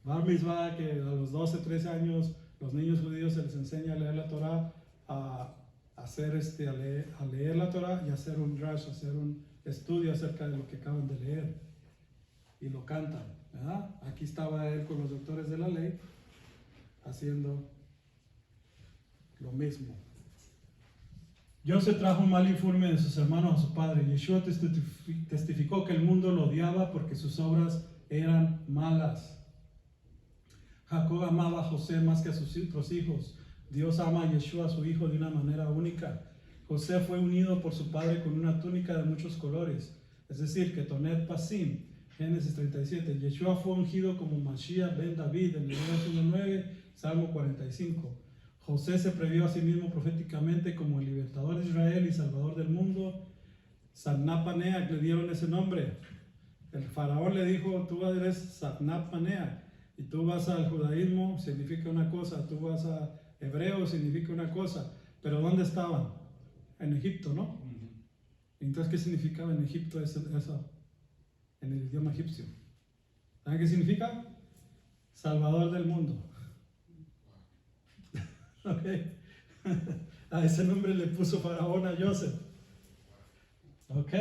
Bar mitzvah, que a los 12, 13 años los niños judíos se les enseña a leer la Torah, a leer la Torah y hacer un drash, hacer un estudio acerca de lo que acaban de leer. Y lo cantan, ¿verdad? Aquí estaba él con los doctores de la ley haciendo lo mismo. José trajo un mal informe de sus hermanos a su padre. Yeshua testificó que el mundo lo odiaba porque sus obras eran malas. Jacob amaba a José más que a sus otros hijos. Dios ama a Yeshua, su hijo, de una manera única. José fue unido por su padre con una túnica de muchos colores, es decir, Ketonet Pasim, Génesis 37. Yeshua fue ungido como Mashiach ben David en Levíticos 1:9, Salmo 45. José se previó a sí mismo proféticamente como el libertador de Israel y salvador del mundo. Sabnat Paneah le dieron ese nombre. El faraón le dijo: tú eres Sabnat Paneah, y tú vas al judaísmo, significa una cosa, tú vas a hebreo, significa una cosa. Pero ¿dónde estaban? En Egipto, ¿no? Entonces, ¿qué significaba en Egipto eso? En el idioma egipcio. ¿Saben qué significa? Salvador del mundo. Ok. A ese nombre le puso faraón a Joseph. Ok.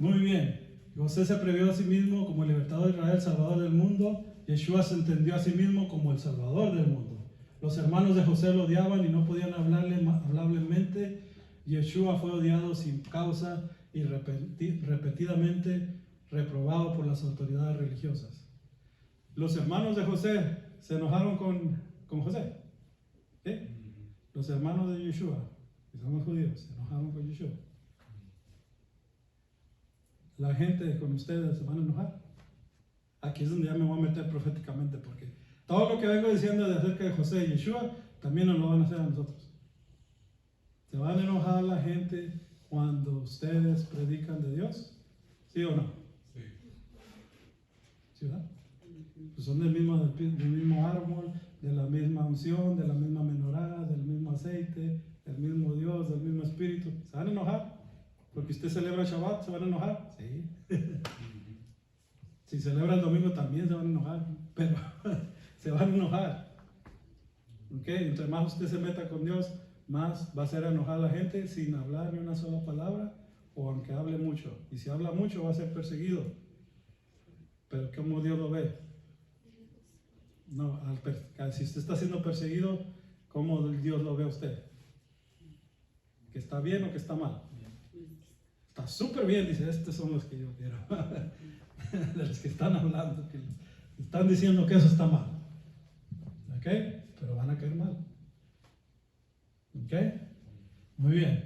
Muy bien. José se previó a sí mismo como el libertador de Israel, salvador del mundo. Yeshua se entendió a sí mismo como el salvador del mundo. Los hermanos de José lo odiaban y no podían hablarle amablemente. Yeshua fue odiado sin causa y repetidamente reprobado por las autoridades religiosas. Los hermanos de José se enojaron con José. ¿Sí? Los hermanos de Yeshua, que somos judíos, se enojaron con Yeshua. La gente con ustedes se van a enojar. Aquí es donde ya me voy a meter proféticamente, porque todo lo que vengo diciendo de acerca de José y Yeshua también nos lo van a hacer a nosotros. ¿Se van a enojar la gente cuando ustedes predican de Dios? ¿Sí o no? Sí. ¿Sí, verdad? Pues son del mismo árbol, de la misma unción, de la misma menorá, del mismo aceite, del mismo Dios, del mismo Espíritu. ¿Se van a enojar? Porque usted celebra Shabbat, ¿se van a enojar? Sí. Si celebra el domingo también se van a enojar, pero se van a enojar. ¿Ok? Entre más usted se meta con Dios, más va a hacer enojar a la gente sin hablar ni una sola palabra, o aunque hable mucho. Y si habla mucho va a ser perseguido. Pero ¿cómo Dios lo ve? No, si usted está siendo perseguido, ¿cómo Dios lo ve a usted? ¿Que está bien o que está mal? Está súper bien, dice, estos son los que yo quiero. De los que están hablando, que están diciendo que eso está mal. ¿Ok? Pero van a caer mal. ¿Ok? Muy bien.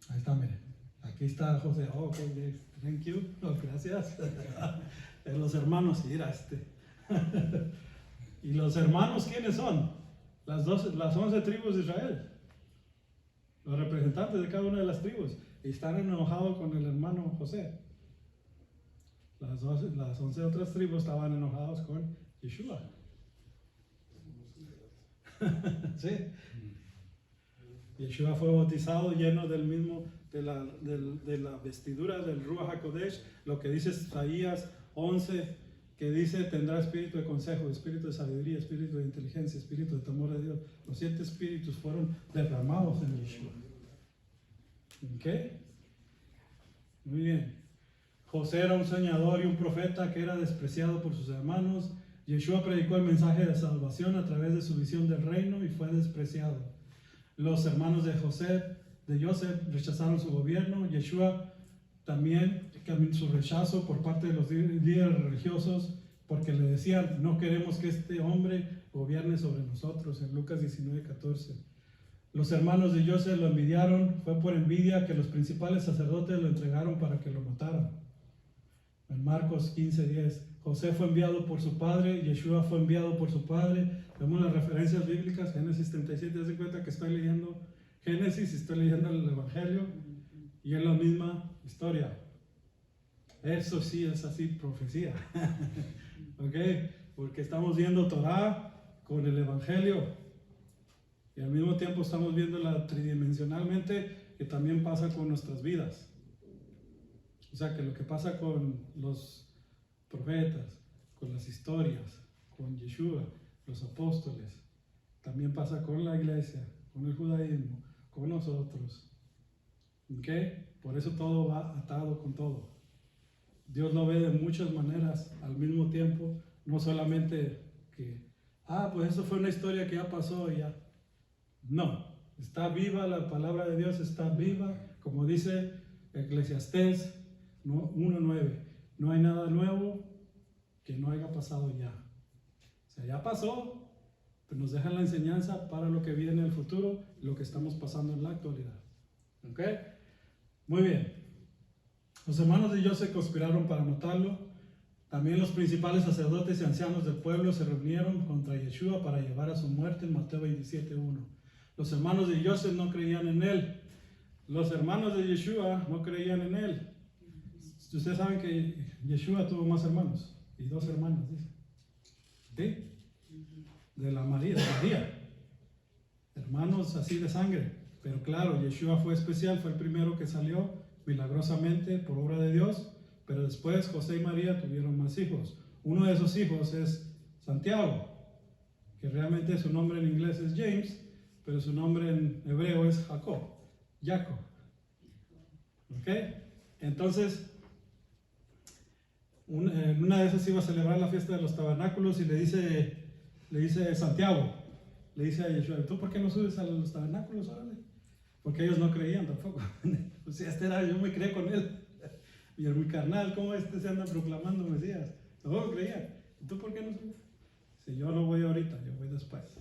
Ahí está, miren. Aquí está José. Oh, ok, thank you. Oh, gracias. Los hermanos, mira ¿Y los hermanos quiénes son? Las 11 tribus de Israel. Los representantes de cada una de las tribus. Y están enojados con el hermano José. Las 11 otras tribus estaban enojados con Yeshua. Sí. Yeshua fue bautizado lleno del mismo, de la vestidura del Ruach HaKodesh, lo que dice Isaías 11, que dice: tendrá espíritu de consejo, espíritu de sabiduría, espíritu de inteligencia, espíritu de temor de Dios. Los 7 espíritus fueron derramados en Yeshua. ¿Ok? Muy bien. José era un soñador y un profeta que era despreciado por sus hermanos. Yeshua predicó el mensaje de salvación a través de su visión del reino y fue despreciado. Los hermanos de Joseph rechazaron su gobierno. Yeshua también su rechazo por parte de los líderes religiosos, porque le decían: no queremos que este hombre gobierne sobre nosotros, en Lucas 19:14. Los hermanos de Joseph lo envidiaron. Fue por envidia que los principales sacerdotes lo entregaron para que lo mataran. En Marcos 15:10, José fue enviado por su padre, Yeshua fue enviado por su padre. Vemos las referencias bíblicas. Génesis 37, haz de cuenta que estoy leyendo Génesis y estoy leyendo el Evangelio, y es la misma historia. Eso sí es así, profecía. ¿Ok? Porque estamos viendo Torah con el Evangelio. Y al mismo tiempo estamos viéndola tridimensionalmente, que también pasa con nuestras vidas. O sea, que lo que pasa con los profetas, con las historias, con Yeshua, los apóstoles, también pasa con la iglesia, con el judaísmo, con nosotros. ¿Ok? Por eso todo va atado con todo. Dios lo ve de muchas maneras al mismo tiempo, no solamente que, pues eso fue una historia que ya pasó y ya. No, está viva, la palabra de Dios está viva, como dice Eclesiastés 1:9. No hay nada nuevo que no haya pasado ya. O sea, ya pasó, pero nos deja la enseñanza para lo que viene en el futuro, lo que estamos pasando en la actualidad. ¿Ok? Muy bien. Los hermanos de José conspiraron para matarlo. También los principales sacerdotes y ancianos del pueblo se reunieron contra Yeshua para llevar a su muerte en Mateo 27:1. Los hermanos de José no creían en él. Los hermanos de Yeshua no creían en él. Ustedes saben que Yeshua tuvo más hermanos y 2 hermanas, dice. ¿Sí? De María. Hermanos así de sangre. Pero claro, Yeshua fue especial, fue el primero que salió milagrosamente por obra de Dios. Pero después José y María tuvieron más hijos. Uno de esos hijos es Santiago, que realmente su nombre en inglés es James, pero su nombre en hebreo es Jacob. ¿Ok? Entonces, en una de esas iba a celebrar la fiesta de los tabernáculos y le dice Santiago, le dice a Yeshua, ¿tú por qué no subes a los tabernáculos? Órale. Porque ellos no creían tampoco. O sea, yo me creé con él. Y el muy carnal, ¿cómo se anda proclamando Mesías? Todos creían. ¿Y tú por qué no subes? Si yo no voy ahorita, yo voy después.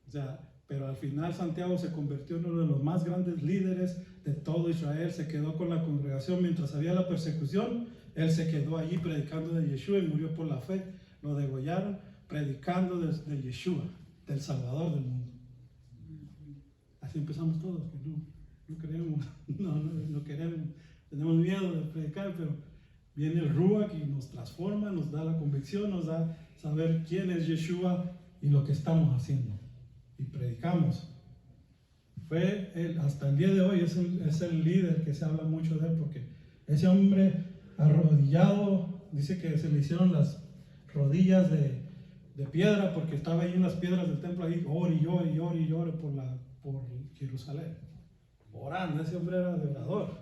O sea, pero al final Santiago se convirtió en uno de los más grandes líderes de todo Israel. Se quedó con la congregación mientras había la persecución. Él se quedó allí predicando de Yeshua y murió por la fe. Lo degollaron predicando de Yeshua, del Salvador del mundo. Así empezamos todos, que no queremos, no queremos, tenemos miedo de predicar, pero viene el Ruach y nos transforma, nos da la convicción, nos da saber quién es Yeshua y lo que estamos haciendo. Y predicamos. Hasta el día de hoy es el líder que se habla mucho de él, porque ese hombre arrodillado, dice que se le hicieron las rodillas de piedra, porque estaba ahí en las piedras del templo, ahí ore y ore por Jerusalén, orando. Ese hombre era de orador,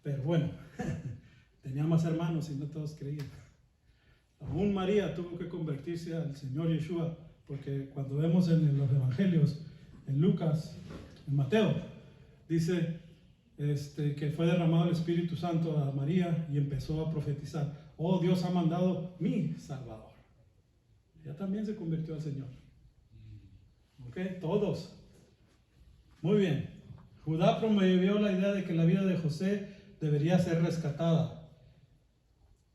pero bueno, tenía más hermanos y no todos creían. Aún María tuvo que convertirse al Señor Yeshua, porque cuando vemos en los evangelios, en Lucas, en Mateo, dice que fue derramado el Espíritu Santo a María y empezó a profetizar: oh, Dios ha mandado mi Salvador. Ella también se convirtió al Señor. ¿Ok? Todos. Muy bien. Judá promovió la idea de que la vida de José debería ser rescatada.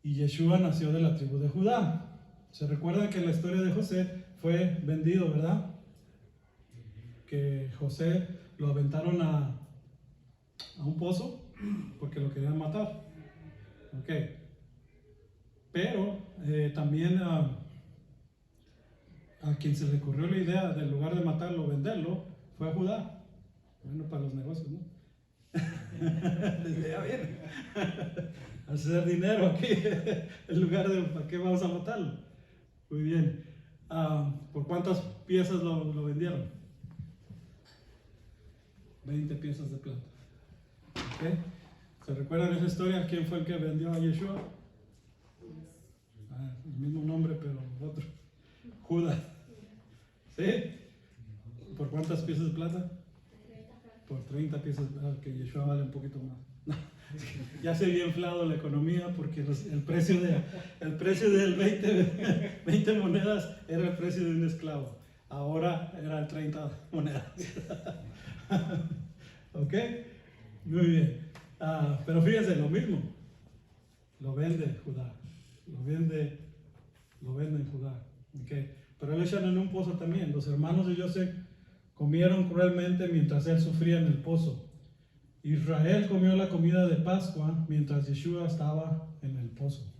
Y Yeshua nació de la tribu de Judá. ¿Se recuerdan que la historia de José fue vendido, verdad? Que José lo aventaron a un pozo porque lo querían matar. ¿Ok? Pero también a quien se le ocurrió la idea, del lugar de matarlo, venderlo, fue a Judá. Bueno, para los negocios, ¿no? Ya viene. Hacer dinero aquí, en lugar de ¿para qué vamos a matarlo? Muy bien. ¿Por cuántas piezas lo vendieron? 20 piezas de plata. ¿Okay? ¿Se recuerdan esa historia? ¿Quién fue el que vendió a Yeshua? El mismo nombre, pero otro. Judas. ¿Sí? ¿Por cuántas piezas de plata? Por 30 piezas, que Yeshua vale un poquito más. Ya se había inflado la economía, porque el precio del 20 monedas era el precio de un esclavo. Ahora eran 30 monedas. ¿Ok? Muy bien. Pero fíjense, lo mismo. Lo vende Judá. Lo vende en Judá. ¿Okay? Pero lo echan en un pozo también. Los hermanos de José comieron cruelmente mientras él sufría en el pozo. Israel comió la comida de Pascua mientras Yeshua estaba en el pozo.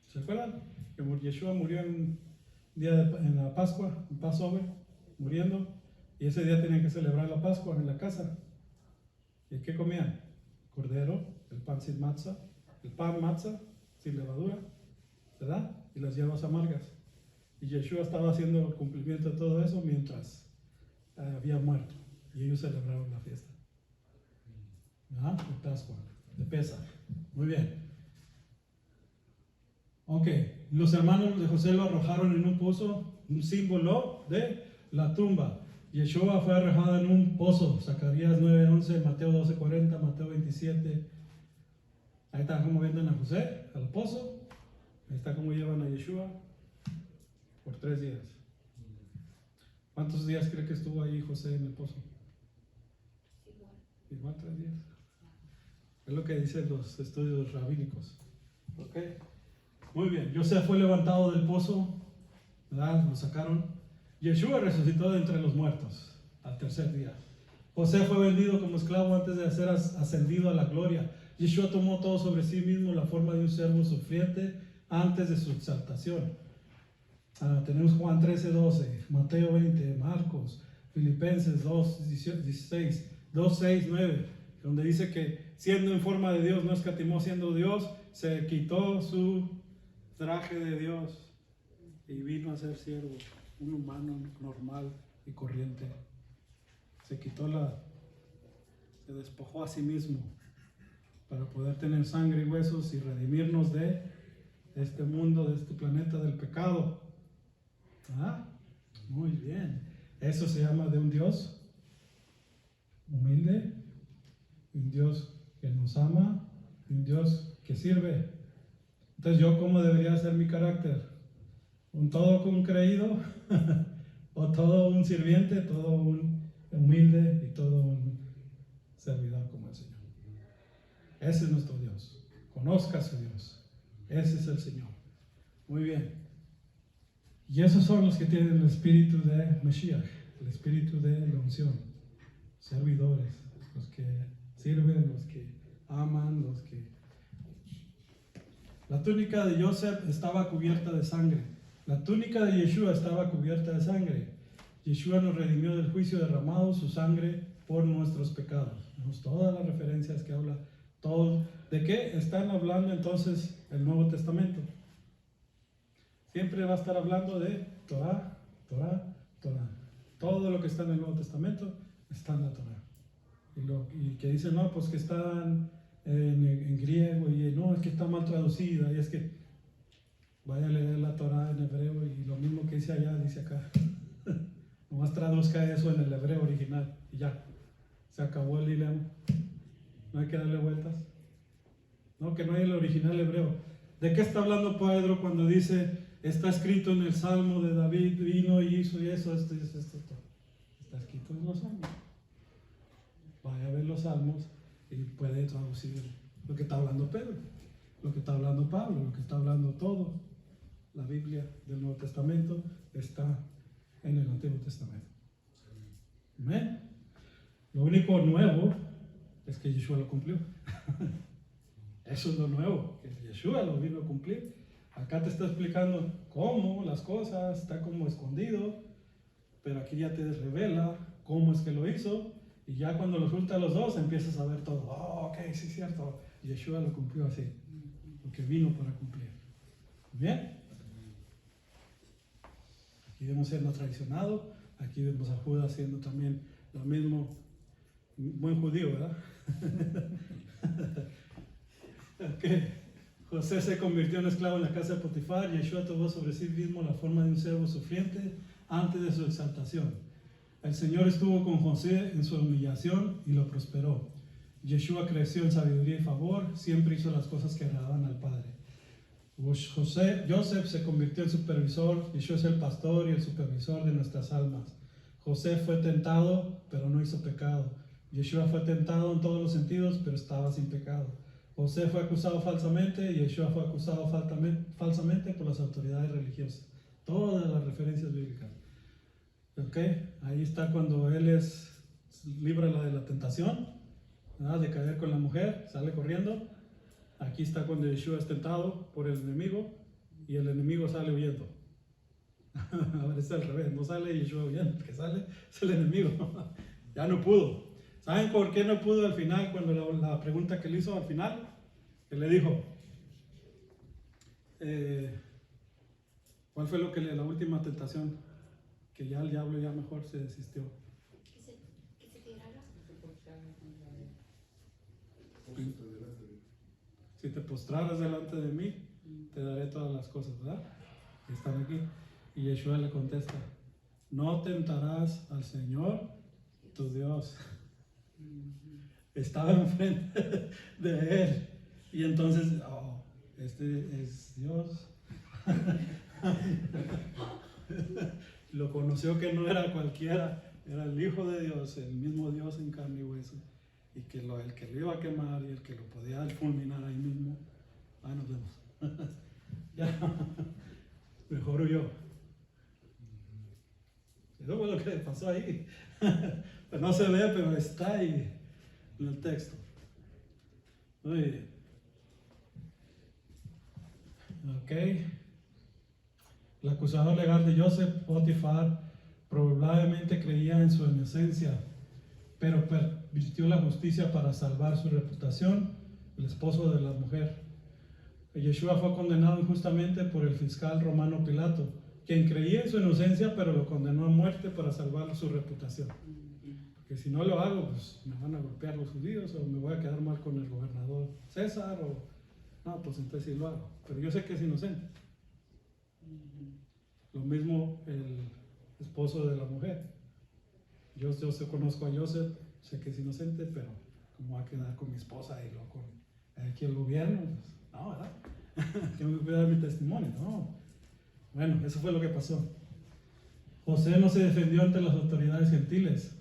¿Se acuerdan? Que Yeshua murió en la Pascua, en Passover, muriendo. Y ese día tenían que celebrar la Pascua en la casa. ¿Y qué comían? Cordero, el pan sin matzah, sin levadura, ¿verdad? Y las hierbas amargas. Y Yeshua estaba haciendo el cumplimiento de todo eso mientras había muerto. Y ellos celebraron la fiesta. ¿Ah? De Pascua, de Pesach. Muy bien. Ok, los hermanos de José lo arrojaron en un pozo, un símbolo de la tumba. Yeshua fue arrojado en un pozo. Zacarías 9:11, Mateo 12:40, Mateo 27. Ahí está como vienen a José al pozo. Ahí está como llevan a Yeshua por 3 días. ¿Cuántos días cree que estuvo ahí José en el pozo? Igual 3 días. Es lo que dicen los estudios rabínicos. Ok. Muy bien. José fue levantado del pozo, ¿verdad? Lo sacaron. Yeshua resucitó de entre los muertos al 3er día. José fue vendido como esclavo antes de ser ascendido a la gloria. Yeshua tomó todo sobre sí mismo la forma de un siervo sufriente antes de su exaltación. Tenemos Juan 13:12, Mateo 20, Marcos, Filipenses 2:16, 2:6-9, donde dice que siendo en forma de Dios no escatimó siendo Dios, se quitó su traje de Dios y vino a ser siervo, un humano normal y corriente. Se despojó a sí mismo para poder tener sangre y huesos y redimirnos de este mundo, de este planeta, del pecado. Muy bien. Eso se llama de un Dios humilde, un Dios que nos ama, un Dios que sirve. Entonces, ¿yo cómo debería ser mi carácter? ¿Un todo un creído? ¿O todo un sirviente, todo un humilde y todo un servidor como el Señor? Ese es nuestro Dios. Conozca a su Dios. Ese es el Señor. Muy bien. Y esos son los que tienen el espíritu de Mashiach, el espíritu de la unción. Servidores, los que sirven, los que aman, los que... La túnica de Joseph estaba cubierta de sangre. La túnica de Yeshua estaba cubierta de sangre. Yeshua nos redimió del juicio derramado, su sangre por nuestros pecados. Vemos todas las referencias que habla. ¿De qué están hablando entonces el Nuevo Testamento? Siempre va a estar hablando de Torah, Torah, Torah. Todo lo que está en el Nuevo Testamento está en la Torah. Y que dicen, no, pues que están en griego, y no, es que está mal traducida, y es que vaya a leer la Torah en hebreo, y lo mismo que dice allá, dice acá. Nomás traduzca eso en el hebreo original, y ya. Se acabó el dilema. No hay que darle vueltas. No, que no hay el original hebreo. ¿De qué está hablando Pedro cuando dice, está escrito en el Salmo de David, vino y hizo y eso, esto? Está escrito en los Salmos. Vaya a ver los Salmos y puede traducir lo que está hablando Pedro, lo que está hablando Pablo, lo que está hablando todo. La Biblia del Nuevo Testamento está en el Antiguo Testamento. ¿Amén? Lo único nuevo es que Yeshua lo cumplió. Eso es lo nuevo, que Yeshua lo vino a cumplir. Acá te está explicando cómo las cosas, está como escondido, pero aquí ya te revela cómo es que lo hizo, y ya cuando lo junta a los dos empiezas a ver todo. Oh, ok, sí es cierto, Yeshua lo cumplió así, porque vino para cumplir. ¿Bien? Aquí vemos siendo traicionado, aquí vemos a Judas haciendo también lo mismo. Buen judío, ¿verdad? Okay. José se convirtió en esclavo en la casa de Potifar. Yeshua tomó sobre sí mismo la forma de un siervo sufriente antes de su exaltación. El Señor estuvo con José en su humillación y lo prosperó. Yeshua creció en sabiduría y favor, siempre hizo las cosas que agradaban al Padre. Joseph se convirtió en supervisor. Yeshua es el pastor y el supervisor de nuestras almas. José fue tentado, pero no hizo pecado. Yeshua fue tentado en todos los sentidos, pero estaba sin pecado. José fue acusado falsamente y Yeshua fue acusado falsamente por las autoridades religiosas. Todas las referencias bíblicas. ¿Ok? Ahí está cuando él libra la de la tentación, ¿verdad? De caer con la mujer, sale corriendo. Aquí está cuando Yeshua es tentado por el enemigo y el enemigo sale huyendo. Ahora está al revés, no sale Yeshua huyendo, el que sale es el enemigo. Ya no pudo. ¿Saben por qué no pudo al final? Cuando la pregunta que le hizo al final, que le dijo, ¿cuál fue la última tentación? Que ya el diablo ya mejor se desistió. Que se tirara. Si te postraras delante de mí, te daré todas las cosas, ¿verdad? Que están aquí. Y Yeshua le contesta, no tentarás al Señor tu Dios. Estaba enfrente de él. Y entonces, oh, este es Dios. Lo conoció que no era cualquiera, era el Hijo de Dios, el mismo Dios en carne y hueso. Y que el que lo iba a quemar y el que lo podía fulminar ahí mismo. Ahí nos vemos. Ya, mejor huyó. Eso fue lo que pasó ahí. Pues no se ve, pero está ahí en el texto. Muy bien. Ok. El acusador legal de Joseph, Potifar, probablemente creía en su inocencia, pero pervirtió la justicia para salvar su reputación, el esposo de la mujer. Yeshua fue condenado injustamente por el fiscal romano Pilato, quien creía en su inocencia, pero lo condenó a muerte para salvar su reputación. Porque si no lo hago, pues me van a golpear los judíos, o me voy a quedar mal con el gobernador César, o no, pues entonces sí lo hago. Pero yo sé que es inocente. Lo mismo el esposo de la mujer. Yo conozco a Joseph, sé que es inocente, pero ¿cómo va a quedar con mi esposa y luego con aquí el gobierno? Pues, no, ¿verdad? Tengo que cuidar mi testimonio, no. Bueno, eso fue lo que pasó. José no se defendió ante las autoridades gentiles.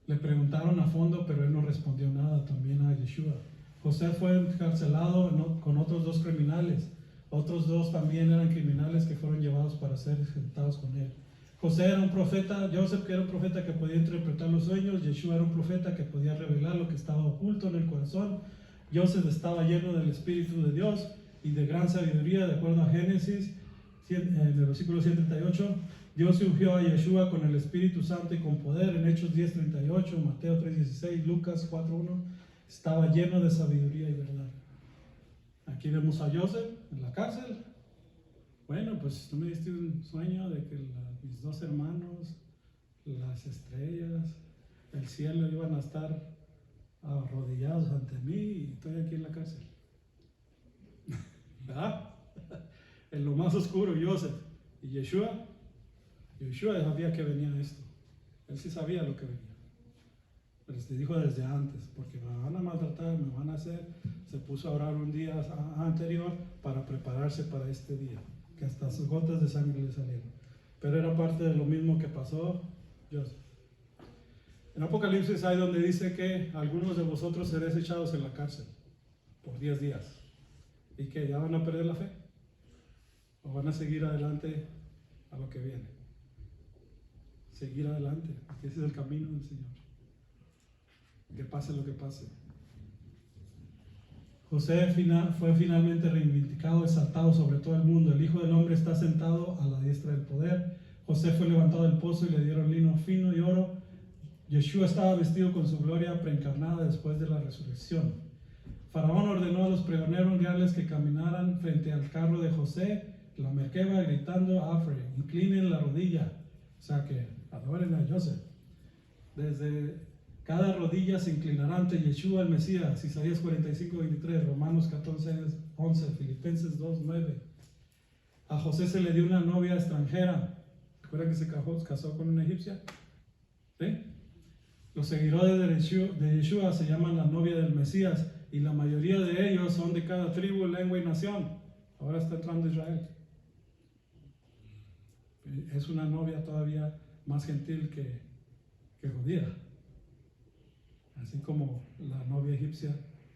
Le preguntaron a fondo, pero él no respondió nada también a Yeshua. José fue encarcelado con otros 2 criminales. Otros 2 también eran criminales que fueron llevados para ser ejecutados con él. José era un profeta, Joseph que era un profeta que podía interpretar los sueños, Yeshua era un profeta que podía revelar lo que estaba oculto en el corazón. Joseph estaba lleno del Espíritu de Dios y de gran sabiduría, de acuerdo a Génesis, en el versículo 138. Dios ungió a Yeshua con el Espíritu Santo y con poder, en Hechos 10:38, Mateo 3:16, Lucas 4:1. Estaba lleno de sabiduría y verdad. Aquí vemos a Joseph en la cárcel. Bueno, pues tú me diste un sueño de que mis 2 hermanos, las estrellas, el cielo iban a estar arrodillados ante mí y estoy aquí en la cárcel. ¿Verdad? En lo más oscuro, Joseph. Y Yeshua sabía que venía esto. Él sí sabía lo que venía. Pero se dijo desde antes, porque me van a maltratar, me van a hacer. Se puso a orar un día anterior para prepararse para este día, que hasta sus gotas de sangre le salieron. Pero era parte de lo mismo que pasó Joseph. En Apocalipsis hay donde dice que algunos de vosotros seréis echados en la cárcel por 10 días. ¿Y que ya van a perder la fe? ¿O van a seguir adelante a lo que viene? Seguir adelante, porque ese es el camino del Señor. Que pase lo que pase. José fue finalmente reivindicado, exaltado sobre todo el mundo. El Hijo del Hombre está sentado a la diestra del poder. José fue levantado del pozo y le dieron lino fino y oro. Yeshua estaba vestido con su gloria preencarnada después de la resurrección. Faraón ordenó a los pregoneros reales que caminaran frente al carro de José, la merkeba, gritando: Afre, inclinen la rodilla. O sea que adoren a Joseph. Desde cada rodilla se inclinará ante Yeshua el Mesías. Isaías 45:23, Romanos 14:11, Filipenses 2:9. A José se le dio una novia extranjera. ¿Recuerdan que se casó con una egipcia? ¿Sí? Los seguidores de Yeshua se llaman la novia del Mesías, y la mayoría de ellos son de cada tribu, lengua y nación. Ahora está entrando Israel. Es una novia todavía más gentil que judía, así como la novia egipcia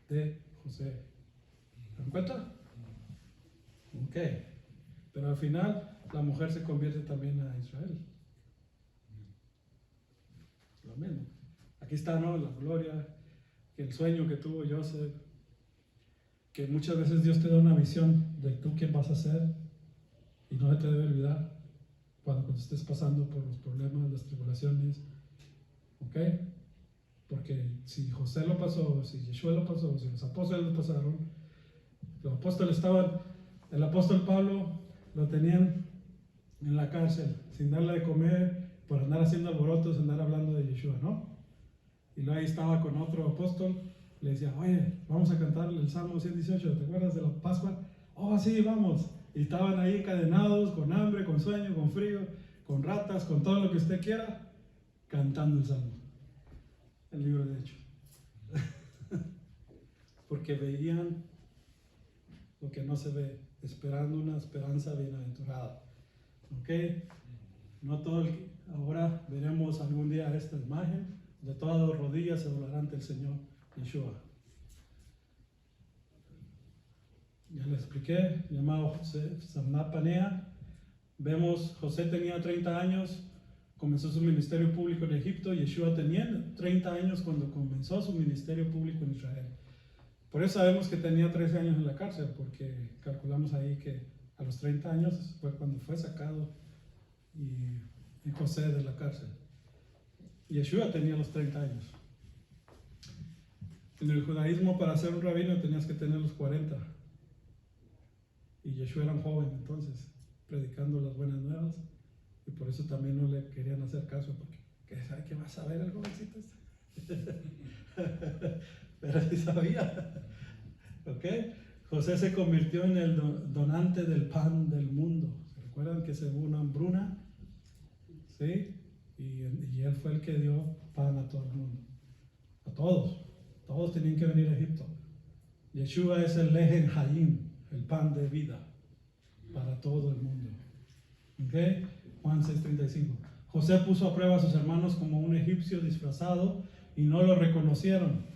de José. ¿Se dan cuenta? Ok. Pero al final la mujer se convierte también a Israel. Lo mismo. Aquí está, ¿no? La gloria, que el sueño que tuvo Joseph, que muchas veces Dios te da una visión de tú quién vas a ser y no se te debe olvidar cuando estés pasando por los problemas, las tribulaciones. ¿Ok? Porque si José lo pasó, si Yeshua lo pasó, si los apóstoles lo pasaron, los apóstoles el apóstol Pablo lo tenían en la cárcel, sin darle de comer, por andar haciendo alborotos, andar hablando de Yeshua, ¿no? Y luego ahí estaba con otro apóstol, le decía: oye, vamos a cantar el Salmo 118, ¿te acuerdas de la Pascua? Oh, sí, vamos. Y estaban ahí encadenados, con hambre, con sueño, con frío, con ratas, con todo lo que usted quiera, cantando el Salmo, el libro de Hechos. Porque veían lo que no se ve, esperando una esperanza bienaventurada. ¿Ok? No todo ahora veremos algún día esta imagen, de todas las rodillas se doblarán ante el Señor Yeshua. Ya les expliqué, llamado José Samapanea. Vemos, José tenía 30 años, comenzó su ministerio público en Egipto. Yeshua tenía 30 años cuando comenzó su ministerio público en Israel. Por eso sabemos que tenía 13 años en la cárcel, porque calculamos ahí que a los 30 años fue cuando fue sacado y José de la cárcel. Yeshua tenía los 30 años. En el judaísmo, para ser un rabino tenías que tener los 40. Y Yeshua era un joven entonces, predicando las buenas nuevas. Y por eso también no le querían hacer caso, porque ¿sabe qué va a saber el jovencito este? Pero sí sabía. ¿Ok? José se convirtió en el donante del pan del mundo. ¿Se recuerdan que se hubo una hambruna? ¿Sí? Y él fue el que dio pan a todo el mundo. A todos. Todos tenían que venir a Egipto. Yeshua es el Lejen Hayim, el pan de vida para todo el mundo. ¿Ok? Juan 6:35. José puso a prueba a sus hermanos como un egipcio disfrazado y no lo reconocieron.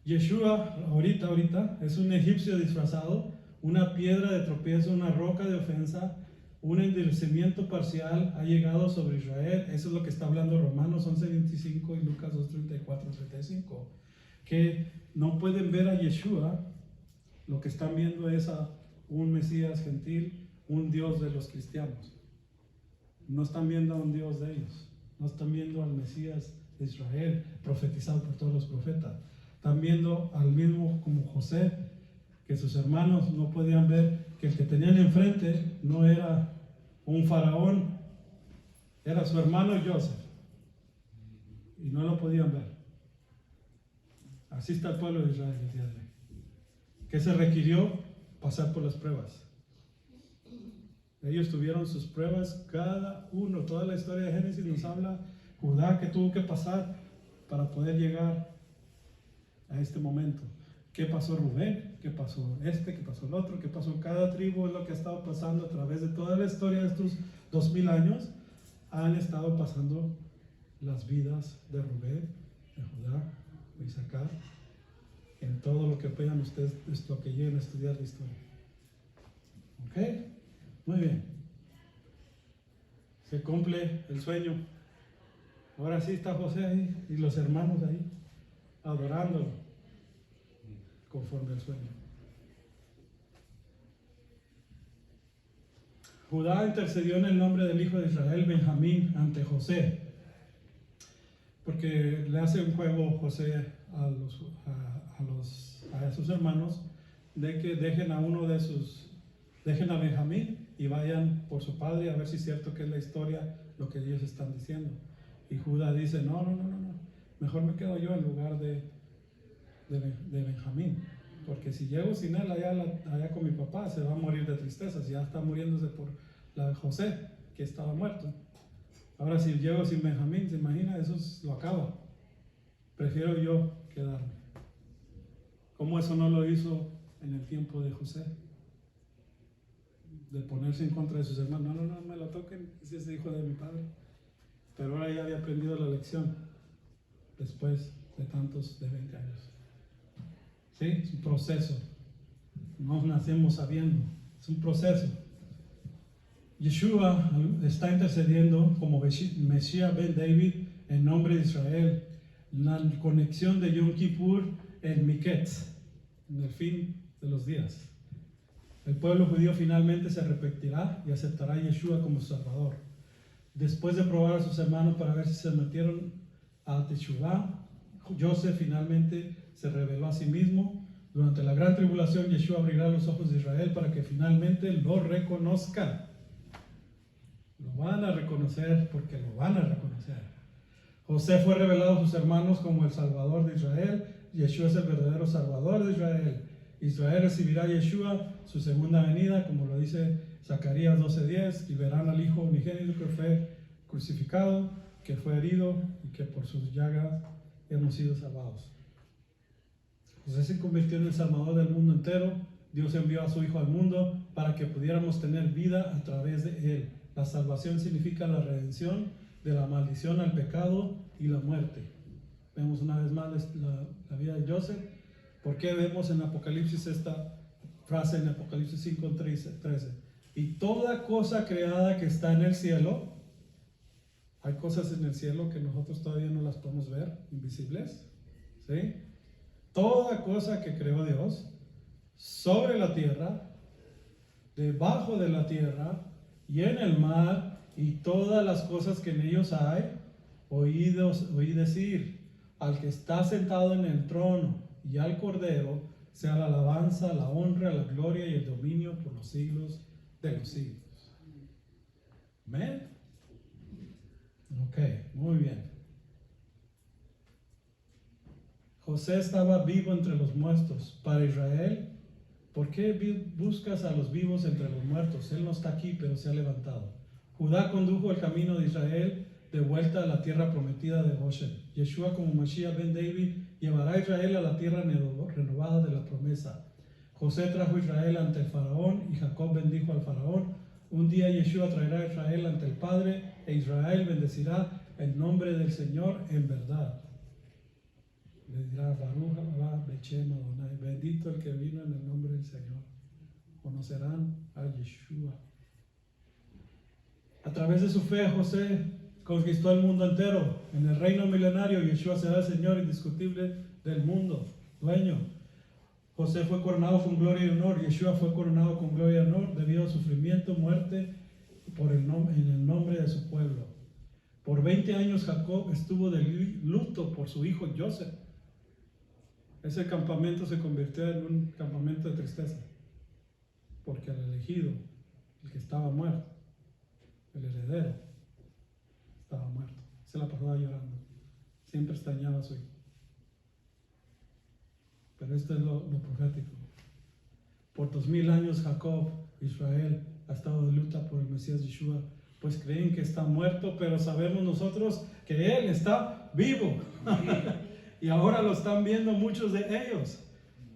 Yeshua, ahorita, es un egipcio disfrazado, una piedra de tropiezo, una roca de ofensa, un endurecimiento parcial ha llegado sobre Israel. Eso es lo que está hablando Romanos 11:25 y Lucas 2:34-35. Que no pueden ver a Yeshua, lo que están viendo es a un Mesías gentil, un Dios de los cristianos. No están viendo a un Dios de ellos, no están viendo al Mesías de Israel, profetizado por todos los profetas. Están viendo al mismo como José, que sus hermanos no podían ver que el que tenían enfrente no era un faraón, era su hermano Joseph, y no lo podían ver. Así está el pueblo de Israel el día de hoy. ¿Qué se requirió? Pasar por las pruebas. Ellos tuvieron sus pruebas, cada uno. Toda la historia de Génesis nos habla Judá que tuvo que pasar para poder llegar a este momento. ¿Qué pasó Rubén? ¿Qué pasó este? ¿Qué pasó el otro? ¿Qué pasó cada tribu? Es lo que ha estado pasando a través de toda la historia de estos 2000 años. Han estado pasando las vidas de Rubén, de Judá, de Isaacar, en todo lo que puedan ustedes, lo que lleguen a estudiar la historia. ¿Ok? Muy bien. Se cumple el sueño. Ahora sí está José ahí y los hermanos ahí, adorándolo conforme al sueño. Judá intercedió en el nombre del hijo de Israel, Benjamín, ante José, porque le hace un juego José a sus hermanos de que dejen a Benjamín y vayan por su padre a ver si es cierto que es la historia lo que ellos están diciendo. Y Judá dice, no, mejor me quedo yo en lugar de Benjamín, porque si llego sin él allá con mi papá se va a morir de tristeza, si ya está muriéndose por la de José, que estaba muerto. Ahora si llego sin Benjamín, se imagina, eso lo acaba. Prefiero yo quedarme. ¿Cómo eso no lo hizo en el tiempo de José? De ponerse en contra de sus hermanos. No me lo toquen, ese es el hijo de mi padre. Pero ahora ya había aprendido la lección después de 20 años. ¿Sí? Es un proceso. No nacemos sabiendo, es un proceso. Yeshua está intercediendo como Mesías ben David en nombre de Israel. La conexión de Yom Kippur en Miketz, en el fin de los días. El pueblo judío finalmente se arrepentirá y aceptará a Yeshua como Salvador. Después de probar a sus hermanos para ver si se metieron a Teshuvah, Joseph finalmente se reveló a sí mismo. Durante la gran tribulación, Yeshua abrirá los ojos de Israel para que finalmente lo reconozcan. Lo van a reconocer porque lo van a reconocer. José fue revelado a sus hermanos como el Salvador de Israel. Yeshua es el verdadero Salvador de Israel. Israel recibirá a Yeshua su segunda venida, como lo dice Zacarías 12:10, y verán al Hijo unigénito que fue crucificado, que fue herido y que por sus llagas hemos sido salvados. José se convirtió en el Salvador del mundo entero. Dios envió a su Hijo al mundo para que pudiéramos tener vida a través de él. La salvación significa la redención de la maldición al pecado y la muerte. Vemos una vez más la vida de Joseph. ¿Por qué vemos en Apocalipsis esta frase en Apocalipsis 5:13? Y toda cosa creada que está en el cielo, hay cosas en el cielo que nosotros todavía no las podemos ver, invisibles, ¿sí? Toda cosa que creó Dios, sobre la tierra, debajo de la tierra y en el mar, y todas las cosas que en ellos hay, oí decir, al que está sentado en el trono y al Cordero, sea la alabanza, la honra, la gloria y el dominio por los siglos de los siglos. ¿Amén? Ok, muy bien. José estaba vivo entre los muertos. Para Israel, ¿por qué buscas a los vivos entre los muertos? Él no está aquí, pero se ha levantado. Judá condujo el camino de Israel de vuelta a la tierra prometida de Goshen. Yeshua, como Mashiach ben David, llevará a Israel a la tierra renovada de la promesa. José trajo a Israel ante el faraón y Jacob bendijo al faraón. Un día Yeshua traerá a Israel ante el Padre e Israel bendecirá el nombre del Señor en verdad. Le dirá Baruch haba Bechem Adonai, bendito el que vino en el nombre del Señor. Conocerán a Yeshua. A través de su fe, José conquistó el mundo entero. En el reino milenario, Yeshua será el Señor indiscutible del mundo, dueño. José fue coronado con gloria y honor. Yeshua fue coronado con gloria y honor debido al sufrimiento, muerte en el nombre de su pueblo. Por 20 años Jacob estuvo de luto por su hijo Joseph. Ese campamento se convirtió en un campamento de tristeza, porque el elegido, el que estaba muerto, el heredero, estaba muerto. Se la pasaba llorando. Siempre extrañaba a su hijo. Pero esto es lo profético. Por 2000 años Jacob, Israel, ha estado de luta por el Mesías Yeshua, pues creen que está muerto, pero sabemos nosotros que Él está vivo. Y ahora lo están viendo muchos de ellos,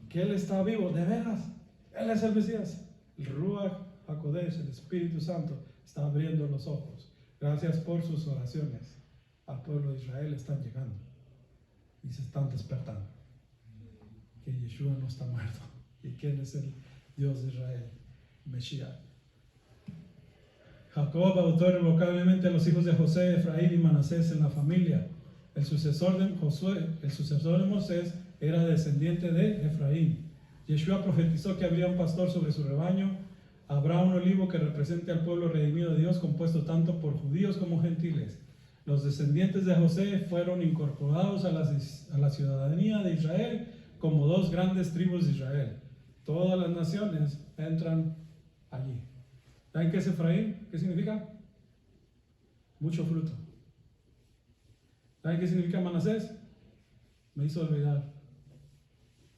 que Él está vivo, de veras. Él es el Mesías. El Ruach HaKodesh, el Espíritu Santo, está abriendo los ojos. Gracias por sus oraciones. Al pueblo de Israel están llegando y se están despertando. Que Yeshua no está muerto. ¿Y quién es el Dios de Israel? Mesías. Jacob adoptó irrevocablemente a los hijos de José, Efraín y Manasés en la familia. El sucesor de Moisés era descendiente de Efraín. Yeshua profetizó que habría un pastor sobre su rebaño. Habrá un olivo que represente al pueblo redimido de Dios, compuesto tanto por judíos como gentiles. Los descendientes de José fueron incorporados a la ciudadanía de Israel como dos grandes tribus de Israel. Todas las naciones entran allí. ¿Saben qué es Efraín? ¿Qué significa? Mucho fruto. ¿Saben qué significa Manasés? Me hizo olvidar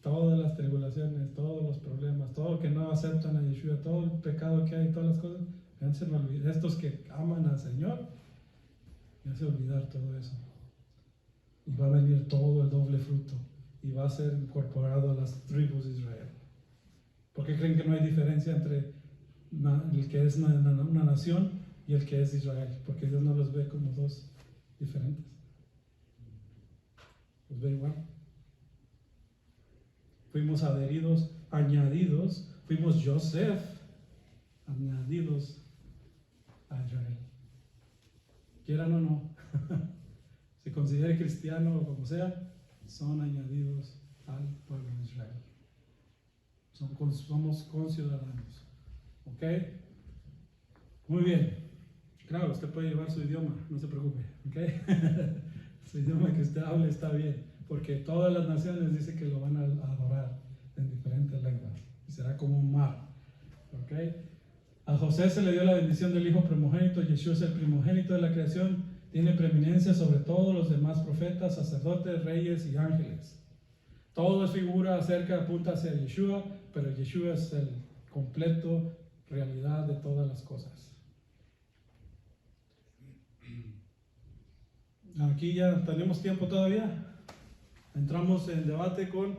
todas las tribulaciones, todos los problemas, todo lo que no aceptan a Yeshua, todo el pecado que hay, todas las cosas. Se me olvida. Estos que aman al Señor, me hace olvidar todo eso. Y va a venir todo el doble fruto y va a ser incorporado a las tribus de Israel. ¿Por qué creen que no hay diferencia entre el que es una nación y el que es Israel? Porque Dios no los ve como dos diferentes. Los ve igual. Fuimos adheridos, añadidos, fuimos Joseph, añadidos a Israel. Quieran o no, se considere cristiano o como sea, son añadidos al pueblo de Israel. Somos conciudadanos. ¿Ok? Muy bien. Claro, usted puede llevar su idioma, no se preocupe. ¿Ok? Su idioma que usted hable está bien, porque todas las naciones dicen que lo van a adorar en diferentes lenguas. Y será como un mar. ¿Ok? A José se le dio la bendición del hijo primogénito. Yeshua es el primogénito de la creación. Tiene preeminencia sobre todos los demás profetas, sacerdotes, reyes y ángeles. Todo es figura apunta hacia Yeshua, pero Yeshua es el completo realidad de todas las cosas. Aquí ya tenemos tiempo todavía. Entramos en debate con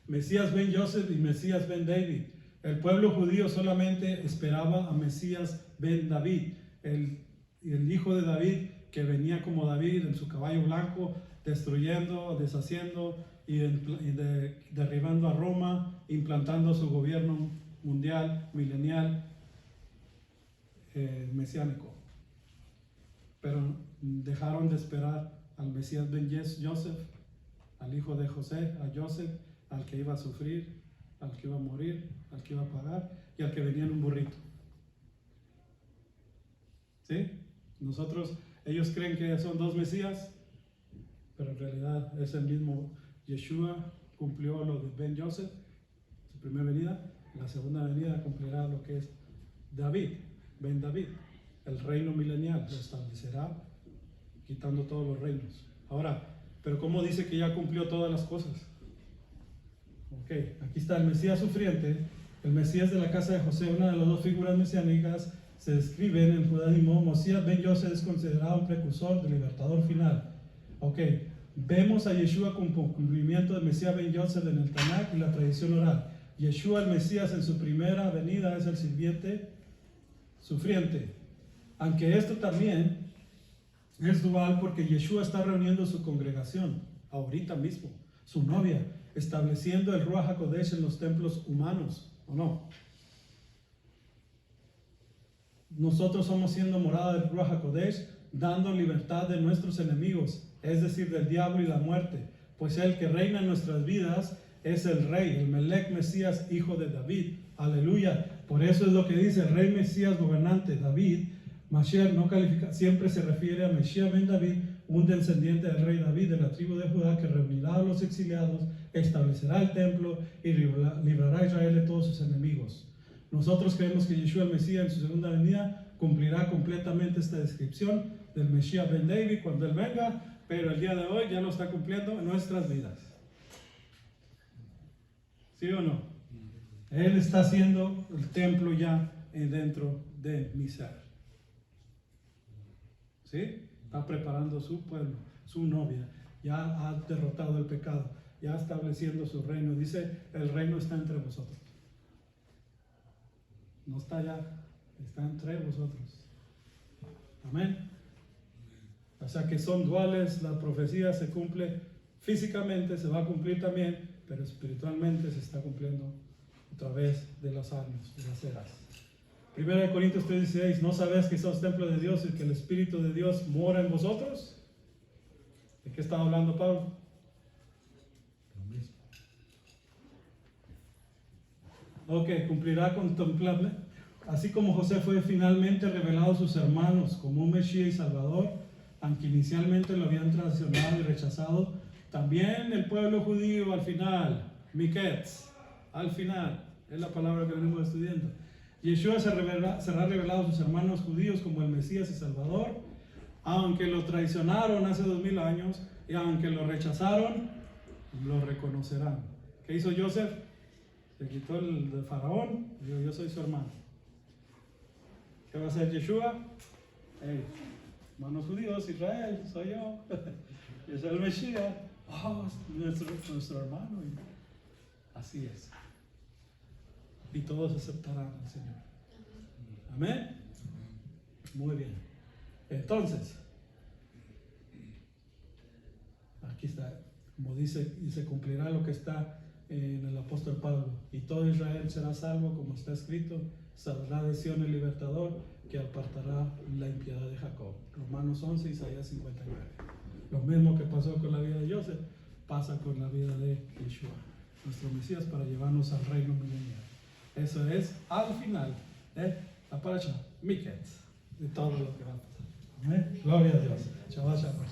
Mesías ben Joseph y Mesías ben David. El pueblo judío solamente esperaba a Mesías ben David, el hijo de David, que venía como David en su caballo blanco, destruyendo, deshaciendo y derribando a Roma, implantando su gobierno mundial, milenial, mesiánico. Pero dejaron de esperar al Mesías ben Joseph, al hijo de José, a Joseph, al que iba a sufrir, al que iba a morir, al que iba a pagar y al que venía en un burrito. ¿Sí? Ellos creen que son dos Mesías, pero en realidad es el mismo. Yeshua cumplió lo de ben Joseph, su primera venida. La segunda venida cumplirá lo que es David, ben David. El reino milenial lo establecerá, quitando todos los reinos. Ahora, pero ¿cómo dice que ya cumplió todas las cosas? Ok, aquí está el Mesías sufriente, el Mesías de la casa de José, una de las dos figuras mesiánicas. Se describe en el judaísmo. Mesías ben Joseph es considerado un precursor del libertador final. Ok, vemos a Yeshua como cumplimiento del Mesías ben Joseph en el Tanakh y la tradición oral. Yeshua el Mesías en su primera venida es el sirviente sufriente. Aunque esto también es dual, porque Yeshua está reuniendo su congregación ahorita mismo, su novia, estableciendo el Ruach HaKodesh en los templos humanos, ¿o no? Nosotros somos siendo morada del Ruach HaKodesh, dando libertad de nuestros enemigos, es decir, del diablo y la muerte, pues el que reina en nuestras vidas es el Rey, el Melech Mesías, hijo de David. Aleluya. Por eso es lo que dice el Rey Mesías gobernante, David. Mashiach no califica, siempre se refiere a Mesías ben David, un descendiente del rey David de la tribu de Judá, que reunirá a los exiliados, establecerá el templo y librará a Israel de todos sus enemigos. Nosotros creemos que Yeshua el Mesías en su segunda venida cumplirá completamente esta descripción del Mesías ben David cuando Él venga, pero el día de hoy ya lo está cumpliendo en nuestras vidas. ¿Sí o no? Él está haciendo el templo ya dentro de mi ser. ¿Sí? Está preparando su pueblo, su novia. Ya ha derrotado el pecado, ya estableciendo su reino. Dice, el reino está entre vosotros. No está allá, está entre vosotros. Amén. O sea que son duales, la profecía se cumple físicamente, se va a cumplir también, pero espiritualmente se está cumpliendo a través de los años, de las eras. 1 Corintios 3:16, ¿no sabes que sos templo de Dios y que el Espíritu de Dios mora en vosotros? ¿De qué estaba hablando Pablo? Lo mismo. Ok, cumplirá contemplable. Así como José fue finalmente revelado a sus hermanos como un Mesías y Salvador, aunque inicialmente lo habían traicionado y rechazado, también el pueblo judío al final, Miketz, al final, es la palabra que venimos estudiando. Yeshua será revelado a sus hermanos judíos como el Mesías y Salvador, aunque lo traicionaron hace 2000 años y aunque lo rechazaron, lo reconocerán. ¿Qué hizo Joseph? Se quitó el de Faraón y dijo, yo soy su hermano. ¿Qué va a hacer Yeshua? Hey, hermanos judíos, Israel, soy yo. Yo soy el Mesías. Oh, nuestro hermano. Así es. Y todos aceptarán al Señor. Amén. Muy bien. Entonces, aquí está, como dice, y se cumplirá lo que está en el apóstol Pablo. Y todo Israel será salvo, como está escrito, saldrá de Sion el libertador, que apartará la impiedad de Jacob. Romanos 11, Isaías 59. Lo mismo que pasó con la vida de Joseph, pasa con la vida de Yeshua, nuestro Mesías, para llevarnos al reino milenial. Eso es al final de la parasha Miketz, de todo lo que va a pasar. ¿Amén? Gloria a Dios. Shabbat shalom.